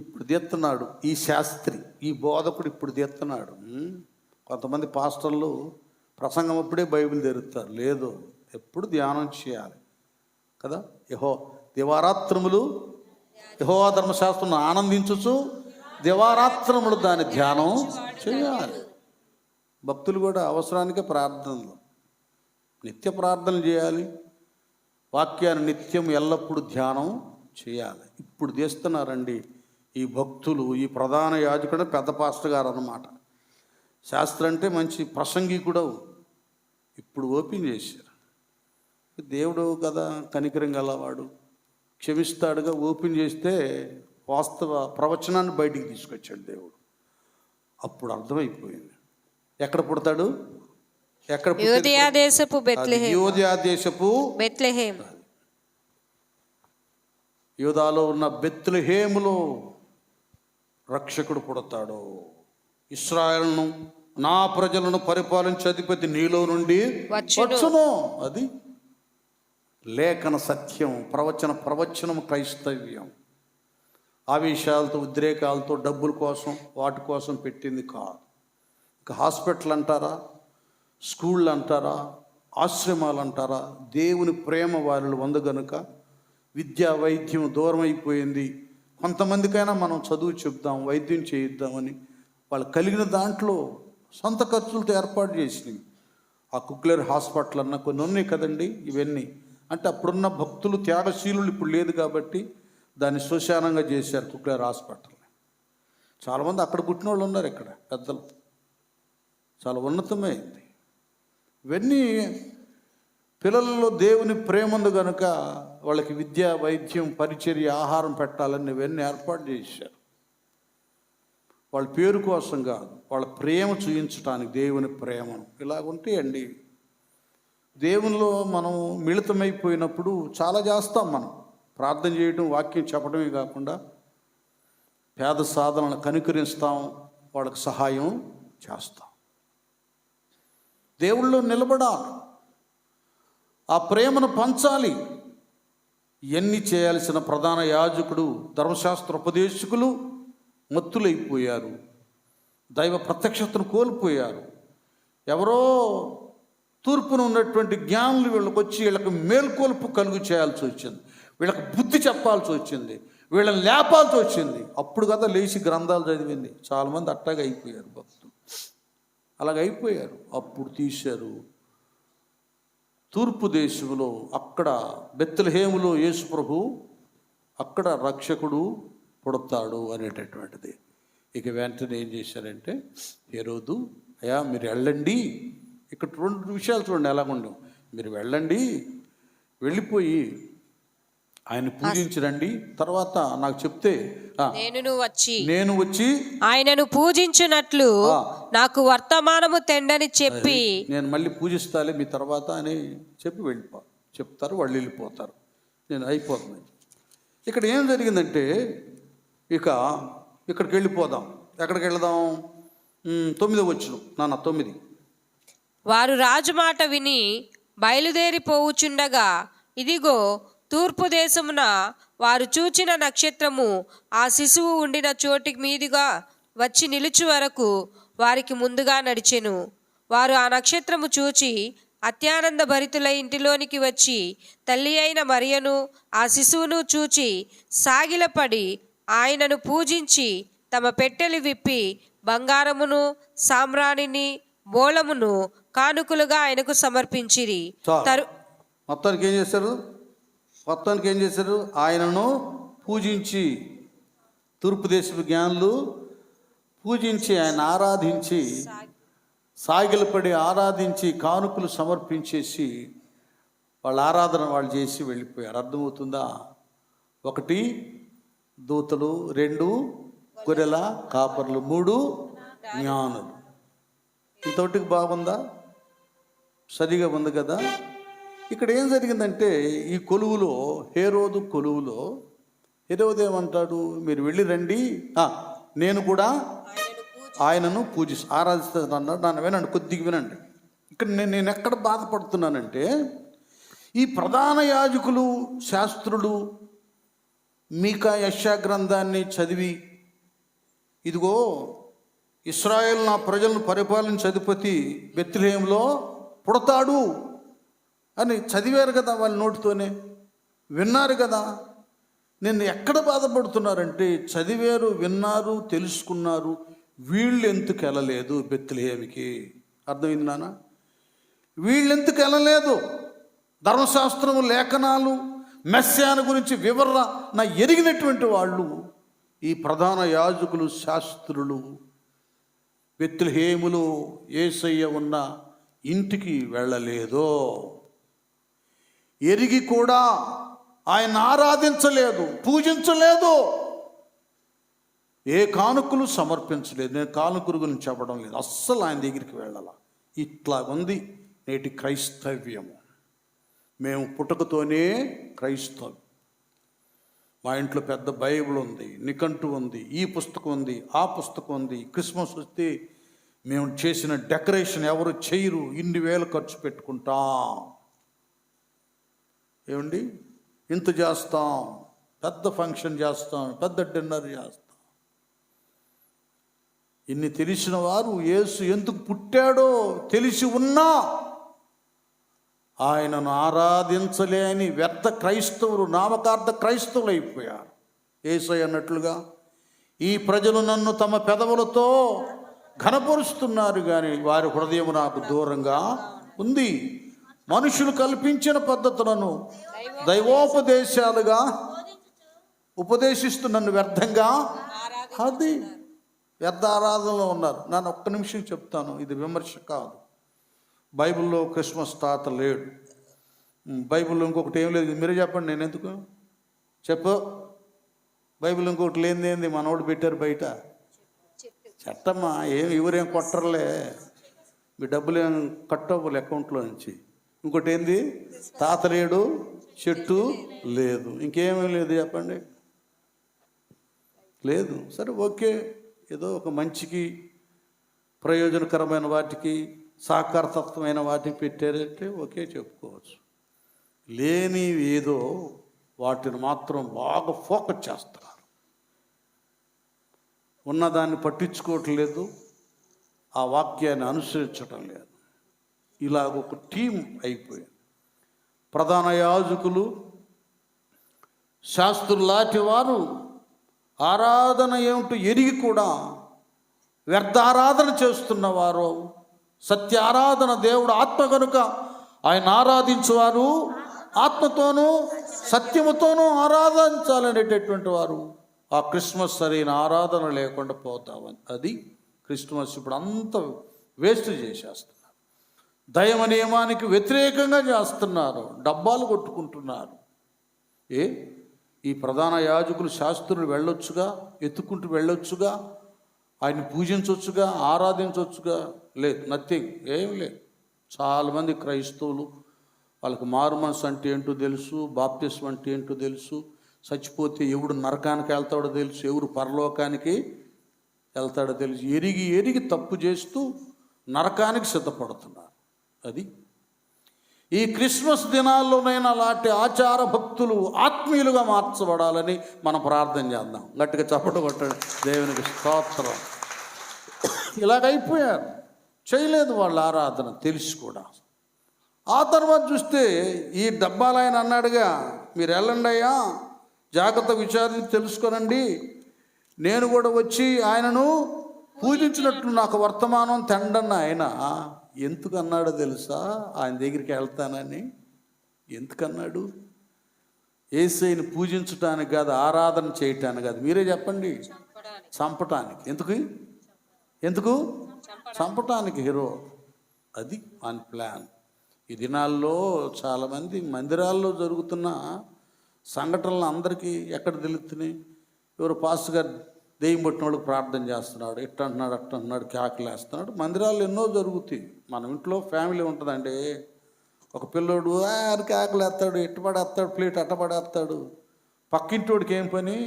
ఇప్పుడు తీస్తున్నాడు ఈ శాస్త్రి, ఈ బోధకుడు ఇప్పుడు తీస్తున్నాడు. కొంతమంది పాస్టర్లు ప్రసంగం అప్పుడే బైబిల్ తెరుస్తారు. లేదు, ఎప్పుడు ధ్యానం చేయాలి కదా. దివారాత్రములు యెహోవా ధర్మశాస్త్రం ఆనందించుచు దివారాత్రములు దాని ధ్యానం చేయాలి. భక్తులు కూడా అవసరానికే ప్రార్థనలు, నిత్య ప్రార్థనలు చేయాలి, వాక్యాన్ని నిత్యం ఎల్లప్పుడూ ధ్యానం చేయాలి. ఇప్పుడు చేస్తున్నారండి ఈ భక్తులు. ఈ ప్రధాన యాజకుడు పెద్ద పాస్టర్ గారు అన్నమాట. శాస్త్రం అంటే మంచి ప్రసంగి కూడా ఇప్పుడు ఓపెన్ చేశారు. దేవుడు కదా కనికరం గలవాడు, క్షమిస్తాడుగా. ఓపెన్ చేస్తే వాస్తవ ప్రవచనాన్ని బయటికి తీసుకొచ్చాడు దేవుడు. అప్పుడు అర్థమైపోయింది ఎక్కడ పుడతాడు, యూదయ దేశపు బెత్లెహేం, యూదాలో ఉన్న బెత్లెహేములో రక్షకుడు పుడతాడు. ఇశ్రాయేలును నా ప్రజలను పరిపాలించే అధిపతి నీలో నుండి వచ్చును. అది లేఖన సత్యం, ప్రవచనం క్రైస్తవ్యం. ఆవేశాలతో ఉద్రేకాలతో డబ్బుల కోసం వాటి కోసం పెట్టింది కాదు. ఇక హాస్పిటల్ అంటారా, స్కూళ్ళు అంటారా, ఆశ్రమాలు అంటారా, దేవుని ప్రేమ వారిలో ఉంది గనుక విద్యా వైద్యం దూరం అయిపోయింది. కొంతమందికైనా మనం చదువు చెప్దాం, వైద్యం చేయిద్దామని వాళ్ళు కలిగిన దాంట్లో సొంత ఖర్చులతో ఏర్పాటు చేసినవి. ఆ కుక్లేర్ హాస్పిటల్ అన్న కొన్ని ఉన్నాయి కదండి. ఇవన్నీ అంటే అప్పుడున్న భక్తులు త్యాగశీలులు ఇప్పుడు లేదు కాబట్టి దాన్ని శ్మశానంగా చేశారు కుక్లేర్ హాస్పిటల్. చాలామంది అక్కడ పుట్టిన వాళ్ళు ఉన్నారు, ఇక్కడ పెద్దలు, చాలా ఉన్నతమైంది. ఇవన్నీ పిల్లల్లో దేవుని ప్రేమ ఉంది కనుక వాళ్ళకి విద్య, వైద్యం, పరిచర్య, ఆహారం పెట్టాలని ఇవన్నీ ఏర్పాటు చేశారు. వాళ్ళ పేరు కోసం కాదు, వాళ్ళ ప్రేమ చూపించడానికి, దేవుని ప్రేమను. ఇలాగుంటాయండి. దేవునిలో మనం మిళితమైపోయినప్పుడు చాలా చేస్తాం. మనం ప్రార్థన చేయడం, వాక్యం చెప్పడమే కాకుండా పేద సాధనలను కనికరిస్తాం, వాళ్ళకి సహాయం చేస్తాం. దేవుళ్ళు నిలబడాలి, ఆ ప్రేమను పంచాలి. ఇవన్నీ చేయాల్సిన ప్రధాన యాజకుడు, ధర్మశాస్త్ర ఉపదేశకులు మత్తులైపోయారు. దైవ ప్రత్యక్షతను కోల్పోయారు. ఎవరో తూర్పున ఉన్నటువంటి జ్ఞానులు వీళ్ళకి వచ్చి వీళ్ళకి మేల్కొల్పు కలుగు చేయాల్సి వచ్చింది, వీళ్ళకి బుద్ధి చెప్పాల్సి వచ్చింది, వీళ్ళని లేపాల్సి వచ్చింది. అప్పుడు కదా లేచి గ్రంథాలు చదివింది. చాలామంది అట్టాగా అయిపోయారు భక్తులు, అలాగైపోయారు. అప్పుడు తీశారు తూర్పు దేశంలో, అక్కడ బెత్లెహేములో యేసు ప్రభు అక్కడ రక్షకుడు పుడతాడు అనేటటువంటిది. ఇక వెంటనే ఏం చేశారంటే, హేరోదు అయ్యా మీరు వెళ్ళండి, ఇక్కడ 2 విషయాలు చూడండి ఎలాగుండవు. మీరు వెళ్ళండి, వెళ్ళిపోయి ఆయన పూజించరండి, తర్వాత నాకు చెప్తే నేను వచ్చి ఆయనను పూజించున్నట్లు నాకు వర్తమానము తెండని చెప్పి నేను మళ్ళీ పూజిస్తాలే మీ తర్వాత అని చెప్పి చెప్తారు. వాళ్ళు వెళ్ళిపోతారు. నేను అయిపోతుంది. ఇక్కడ ఏం జరిగిందంటే, ఇక్కడికి వెళ్ళిపోదాం. ఎక్కడికి వెళదాం? 9వ వచనం, 9. వారు రాజు మాట విని బయలుదేరిపోవుచుండగా ఇదిగో తూర్పు దేశమున వారు చూచిన నక్షత్రము ఆ శిశువు ఉండిన చోటి మీదుగా వచ్చి నిలుచు వరకు వారికి ముందుగా నడిచెను. వారు ఆ నక్షత్రము చూచి అత్యానంద భరితులై ఇంటిలోనికి వచ్చి తల్లి అయిన మరియను ఆ శిశువును చూచి సాగిలపడి ఆయనను పూజించి తమ పెట్టెలు విప్పి బంగారమును సామ్రాణిని బోళమును కానుకలుగా ఆయనకు సమర్పించిరి. మొత్తానికి ఏం చేశారు? ఆయనను పూజించి, తూర్పు దేశపు జ్ఞానులు పూజించి, ఆయన ఆరాధించి, సాగిలపడి ఆరాధించి, కానుకలు సమర్పించేసి వాళ్ళ ఆరాధన వాళ్ళు చేసి వెళ్ళిపోయారు. అర్థమవుతుందా? 1 దూతలు, 2 గొర్రెల కాపర్లు, 3 జ్ఞానులు. ఇంతటికి బాగుందా? సరిగా ఉంది కదా? ఇక్కడ ఏం జరిగిందంటే, ఈ కొలువులో, హేరోదు కొలువులో హేరోదు ఏమంటాడు? మీరు వెళ్ళి రండి, నేను కూడా ఆయనను ఆరాధిస్తాను అన్నాడు. నన్ను వినండి, కొద్దిగా వినండి. ఇక్కడ నేను ఎక్కడ బాధపడుతున్నానంటే, ఈ ప్రధాన యాజకులు, శాస్త్రులు మీకా యెషయా గ్రంథాన్ని చదివి, ఇదిగో ఇశ్రాయేలు నా ప్రజలను పరిపాలించే అధిపతి బెత్లెహేములో పుడతాడు అని చదివారు కదా, వాళ్ళ నోటితోనే విన్నారు కదా. నేను ఎక్కడ బాధపడుతున్నారంటే, చదివారు, విన్నారు, తెలుసుకున్నారు, వీళ్ళు ఎందుకు వెళ్ళలేదు బెత్లెహేముకి? అర్థమైంది నాన్న? వీళ్ళు ఎందుకు వెళ్ళలేదు? ధర్మశాస్త్రము, లేఖనాలు, మెస్సియాను గురించి వివరణ ఎరిగినటువంటి వాళ్ళు, ఈ ప్రధాన యాజకులు, శాస్త్రులు బెత్లెహేములో యేసయ్య ఉన్న ఇంటికి వెళ్ళలేదు. ఎరిగి కూడా ఆయన ఆరాధించలేదు, పూజించలేదు, ఏ కానుకలు సమర్పించలేదు. నేను కానుకల గురించి చెప్పడం లేదు, అస్సలు ఆయన దగ్గరికి వెళ్ళాల. ఇట్లా ఉంది నేటి క్రైస్తవ్యము. మేము పుట్టుకతోనే క్రైస్తవం. మా ఇంట్లో పెద్ద బైబిల్ ఉంది, నిఘంటు ఉంది, ఈ పుస్తకం ఉంది, ఆ పుస్తకం ఉంది. క్రిస్మస్ వస్తే మేము చేసిన డెకరేషన్ ఎవరు చేయరు, ఇన్ని వేలు ఖర్చు పెట్టుకుంటాం. ఏమండి, ఇంత చేస్తాం, పెద్ద ఫంక్షన్ చేస్తాం, పెద్ద డిన్నర్ చేస్తాం. ఇన్ని తెలిసిన వారు యేసు ఎందుకు పుట్టాడో తెలిసి ఉన్నా ఆయనను ఆరాధించలేని వ్యర్థ క్రైస్తవులు, నామకార్థ క్రైస్తవులు అయిపోయారు. యేసయ్య అన్నట్లుగా, ఈ ప్రజలు నన్ను తమ పెదవులతో ఘనపరుస్తున్నారు కానీ వారి హృదయం నాకు దూరంగా ఉంది. మనుషులు కల్పించిన పద్ధతులను దైవోపదేశాలుగా ఉపదేశిస్తూ నన్ను వ్యర్థంగా, అది వ్యర్థ ఆరాధనలో ఉన్నారు. నేను ఒక్క నిమిషం చెప్తాను, ఇది విమర్శ కాదు. బైబిల్లో క్రిస్మస్ తాత లేడు, బైబిల్లో ఇంకొకటి ఏం లేదు. మీరే చెప్పండి, నేను ఎందుకు చెప్పు? బైబిల్ ఇంకొకటి లేనిదేంది మనోడు పెట్టారు బయట. చెట్టమ్మా, ఎవరేం కొట్టరులే, మీ డబ్బులు ఏం కట్టవు అకౌంట్లో నుంచి. ఇంకోటి ఏంది? తాత లేడు, చెట్టు లేదు, ఇంకేమీ లేదు. చెప్పండి, లేదు. సరే, ఓకే, ఏదో ఒక మంచికి ప్రయోజనకరమైన వాటికి, సాకారతత్వమైన వాటికి పెట్టారంటే ఓకే, చెప్పుకోవచ్చు. లేని ఏదో వాటిని మాత్రం బాగా ఫోకస్ చేస్తున్నారు. ఉన్నదాన్ని పట్టించుకోవట్లేదు, ఆ వాక్యాన్ని అనుసరించటం లేదు. ఇలాగ ఒక టీం అయిపోయింది. ప్రధాన యాజకులు, శాస్త్రులాంటి వారు ఆరాధన ఏమిటో ఎరిగి కూడా వ్యర్థ ఆరాధన చేస్తున్నవారు, సత్యారాధన, దేవుడు ఆత్మ కనుక ఆయన ఆరాధించేవారు ఆత్మతోనూ సత్యముతోనూ ఆరాధించాలనేటటువంటి వారు ఆ క్రిస్మస్ సరైన ఆరాధన లేకుండా పోతామని, అది క్రిస్మస్ ఇప్పుడు అంత వేస్ట్ చేసేస్తున్నారు. దైవ నియమానికి వ్యతిరేకంగా చేస్తున్నారు, డబ్బాలు కొట్టుకుంటున్నారు. ఈ ప్రధాన యాజకులు, శాస్త్రులు వెళ్ళొచ్చుగా, ఎత్తుకుంటూ వెళ్ళొచ్చుగా, ఆయన పూజించవచ్చుగా, ఆరాధించవచ్చుగా. లేదు, నథింగ్, ఏం లేదు. చాలామంది క్రైస్తవులు వాళ్ళకి మారు మనసు అంటే ఏంటో తెలుసు, బాప్తిస్మం అంటే ఏంటో తెలుసు, చచ్చిపోతే ఎవడు నరకానికి వెళ్తాడో తెలుసు, ఎవరు పరలోకానికి వెళ్తాడో తెలుసు. ఎరిగి తప్పు చేస్తూ నరకానికి సిద్ధపడుతున్నారు. అది ఈ క్రిస్మస్ దినాల్లోనైనా అలాంటి ఆచార భక్తులు ఆత్మీయులుగా మార్చబడాలని మనం ప్రార్థన చేద్దాం. గట్టిగా చప్పట కొట్టండి, దేవునికి స్తోత్రం. ఇలాగైపోయారు, చేయలేదు వాళ్ళ ఆరాధన తెలిసి కూడా. ఆ తర్వాత చూస్తే ఈ డబ్బాలైన అన్నాడుగా, మీరు వెళ్ళండి అయ్యా, జాగ్రత్త విచారించి తెలుసుకోనండి, నేను కూడా వచ్చి ఆయనను పూజించినట్లు నాకు వర్తమానం తెండన్న. ఆయన ఎందుకు అన్నాడో తెలుసా? ఆయన దగ్గరికి వెళ్తానని ఎందుకన్నాడు? యేసయ్యని పూజించటానికి కాదు, ఆరాధన చేయటానికి కాదు. మీరే చెప్పండి. చంపటానికి. ఎందుకు చంపటానికి హీరో. అది ఆయన ప్లాన్. ఈ దినాల్లో చాలామంది మందిరాల్లో జరుగుతున్న సంఘటనలు అందరికీ ఎక్కడ తెలుస్తున్నాయి? ఎవరు పాస్టర్ గారు దెయ్యం పట్టిన వాళ్ళకి ప్రార్థన చేస్తున్నాడు, ఇట్ట అంటున్నాడు, అట్ట అంటున్నాడు, కేకలు వేస్తున్నాడు. మందిరాల్లో ఎన్నో జరుగుతాయి. మన ఇంట్లో ఫ్యామిలీ ఉంటుందండి, ఒక పిల్లోడు కేకలు వేస్తాడు, ఇట్టపడేస్తాడు, ప్లేట్ అట్టపడేస్తాడు. పక్కింటోడికి ఏం పని?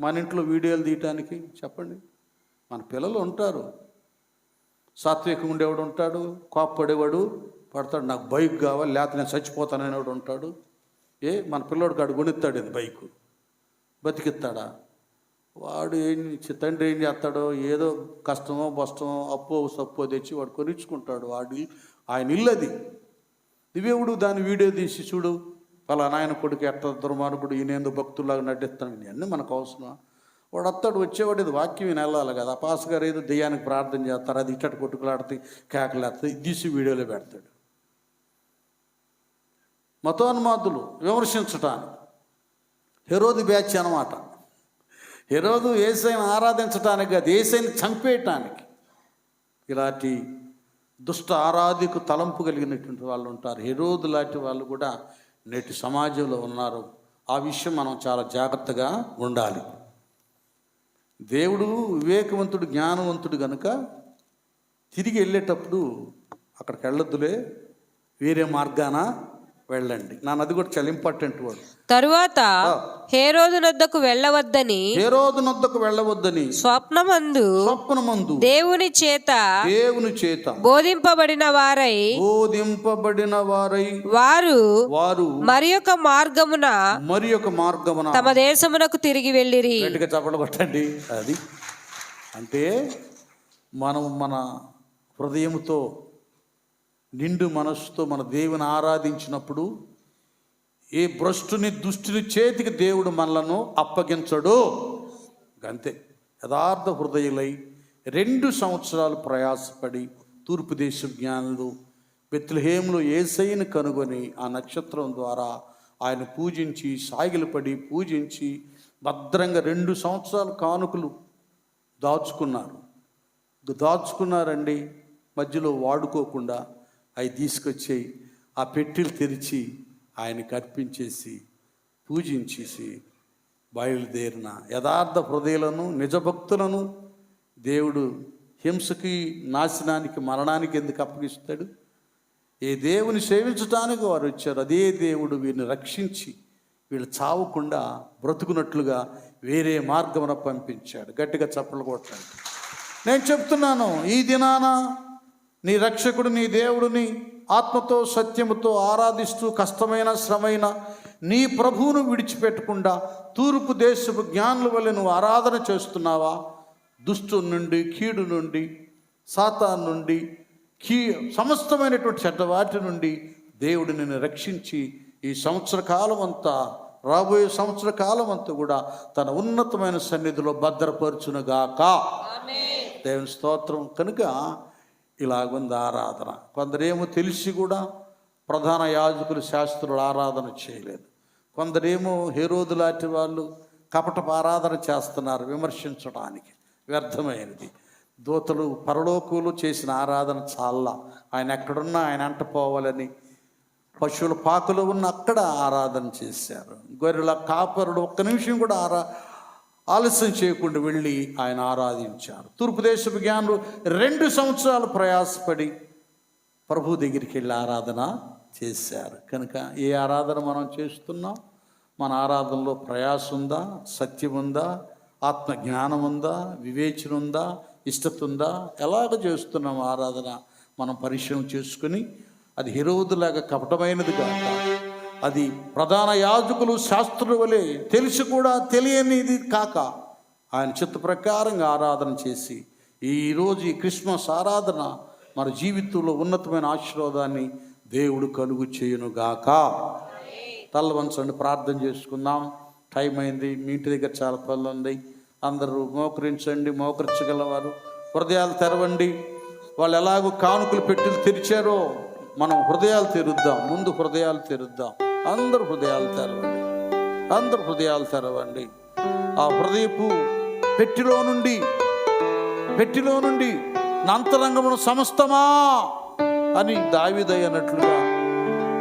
మన ఇంట్లో వీడియోలు తీయటానికి. చెప్పండి. మన పిల్లలు ఉంటారు, సాత్వికంగా ఉండేవాడు ఉంటాడు, కోప్పడేవాడు పడతాడు, నాకు బైక్ కావాలి లేకపోతే నేను చచ్చిపోతాననేవాడు ఉంటాడు. మన పిల్లోడు కాడు కొనిస్తాడు బైకు, బతికిస్తాడా? వాడు తండ్రి ఏం చేస్తాడో, ఏదో కష్టమో బష్టమో అప్పో సప్పో తెచ్చి వాడు కొనిచ్చుకుంటాడు. వాడు ఆయన ఇల్లు అది. దివ్యవుడు దాని వీడియో తీసి చూడు, పలానా ఆయన కొడుకు ఎట్ట దుర్మార్గుడు, ఈయనేందుకు భక్తుల్లాగా నటిస్తాను. ఇవన్నీ మనకు అవసరం. వాడు వస్తాడు, వచ్చేవాడు ఇది వాక్యం ఈయన వెళ్ళాలి కదా. పాస్ గారు ఏదో దెయ్యానికి ప్రార్థన చేస్తారు, అది ఇట్టటి కొట్టుకులాడితే కేకలేస్తాయి, తీసి వీడియోలో పెడతాడు. మతోన్మాదులు విమర్శించటానికి హెరోదు బ్యాచ్ అన్నమాట. హెరోదు యేసయ్యను ఆరాధించటానికి కాదు, యేసయ్యను చంపేయటానికి. ఇలాంటి దుష్ట ఆరాధికు తలంపు కలిగినటువంటి వాళ్ళు ఉంటారు. హెరోదు లాంటి వాళ్ళు కూడా నేటి సమాజంలో ఉన్నారు. ఆ విషయం మనం చాలా జాగ్రత్తగా ఉండాలి. దేవుడు వివేకవంతుడు, జ్ఞానవంతుడు కనుక తిరిగి వెళ్ళేటప్పుడు అక్కడికి వెళ్ళొద్దులే, వేరే మార్గాన వెళ్ళండి. అది కూడా చాలా ఇంపార్టెంట్ వర్డ్. తరువాత హేరోదు నొద్దకు వెళ్ళవద్దని స్వప్నమందు దేవుని చేత బోధింపబడిన వారై వారు మరి ఒక మార్గమున తమ దేశమునకు తిరిగి వెళ్ళిరి. చెప్పబట్టండి. అది అంటే మనం మన హృదయంతో నిండు మనస్సుతో మన దేవుని ఆరాధించినప్పుడు ఏ భ్రష్టుని దుష్టుని చేతికి దేవుడు మనలను అప్పగించడు. అంతే. యథార్థ హృదయులై 2 సంవత్సరాలు ప్రయాసపడి తూర్పు దేశ జ్ఞానులు బెత్లెహేములో యేసయ్యను కనుగొని ఆ నక్షత్రం ద్వారా ఆయన పూజించి, సాగిలపడి పూజించి భద్రంగా 2 సంవత్సరాలు కానుకలు దాచుకున్నారండి. మధ్యలో వాడుకోకుండా అవి తీసుకొచ్చి ఆ పెట్టెలు తెరిచి ఆయనకి అర్పించేసి పూజించేసి బయలుదేరిన యథార్థ హృదయులను, నిజభక్తులను దేవుడు హింసకి, నాశనానికి, మరణానికి ఎందుకు అప్పగిస్తాడు? ఏ దేవుని సేవించడానికి వారు వచ్చారు, అదే దేవుడు వీరిని రక్షించి వీళ్ళు చావకుండా బ్రతుకున్నట్లుగా వేరే మార్గమున పంపించాడు. గట్టిగా చప్పలు కొట్టండి. నేను చెప్తున్నాను, ఈ దినాన నీ రక్షకుడు, నీ దేవుడిని ఆత్మతో సత్యముతో ఆరాధిస్తూ కష్టమైన శ్రమైన నీ ప్రభువును విడిచిపెట్టకుండా తూర్పు దేశపు జ్ఞానుల వల్ల నువ్వు ఆరాధన చేస్తున్నావా? దుష్టు నుండి, కీడు నుండి, సాతాను నుండి సమస్తమైనటువంటి చెడ్డవాటి నుండి దేవుడు నిన్ను రక్షించి ఈ సంవత్సర కాలం అంతా, రాబోయే సంవత్సర కాలం అంతా కూడా తన ఉన్నతమైన సన్నిధిలో భద్రపరచునుగాక. దేవుని స్తోత్రం. కనుక ఇలాగుంది ఆరాధన. కొందరేమో తెలిసి కూడా ప్రధాన యాజకులు శాస్త్రులు ఆరాధన చేయలేదు. కొందరేమో హేరోదు లాంటి వాళ్ళు కపటపు ఆరాధన చేస్తున్నారు విమర్శించడానికి, వ్యర్థమైనది. దూతలు పరలోకులు చేసిన ఆరాధన చాలా. ఆయన ఎక్కడున్నా ఆయన అంట పోవాలని పశువుల పాకలో ఉన్న అక్కడ ఆరాధన చేశారు. గొర్రెల కాపరుడు ఒక్క నిమిషం కూడా ఆలస్యం చేయకుండా వెళ్ళి ఆయన ఆరాధించారు. తూర్పు దేశపు జ్ఞానులు 2 సంవత్సరాలు ప్రయాసపడి ప్రభు దగ్గరికి వెళ్ళి ఆరాధన చేశారు. కనుక ఏ ఆరాధన మనం చేస్తున్నాం? మన ఆరాధనలో ప్రయాస ఉందా, సత్యం ఉందా, ఆత్మజ్ఞానం ఉందా, వివేచన ఉందా, ఇష్టత ఉందా? ఎలాగ చేస్తున్నాం ఆరాధన? మనం పరిశ్రమ చేసుకుని అది హెరోదులాగా కపటమైనది కాక, అది ప్రధాన యాజకులు శాస్త్రుల వలె తెలిసి కూడా తెలియనిది కాక, ఆయన చిత్త ప్రకారంగా ఆరాధన చేసి ఈరోజు ఈ క్రిస్మస్ ఆరాధన మన జీవితంలో ఉన్నతమైన ఆశీర్వాదాన్ని దేవుడు కలుగు చేయునుగాక. తల వంచండి, ప్రార్థన చేసుకుందాం. టైం అయింది. మీ ఇంటి దగ్గర చాలా పనులు ఉంది. అందరూ మోకరించండి. మోకరించగలవారు హృదయాలు తెరవండి. వాళ్ళు ఎలాగో కానుకలు పెట్టెలు తెరిచారో మనం హృదయాలు తెరుద్దాం. ముందు హృదయాలు తెరుద్దాం. అందరూ హృదయాలు తెరవండి. అందరూ హృదయాలు తెరవండి. ఆ హృదయపు పెట్టిలో నుండి నా అంతరంగమును సమస్తమా అని దావీదు అన్నట్లుగా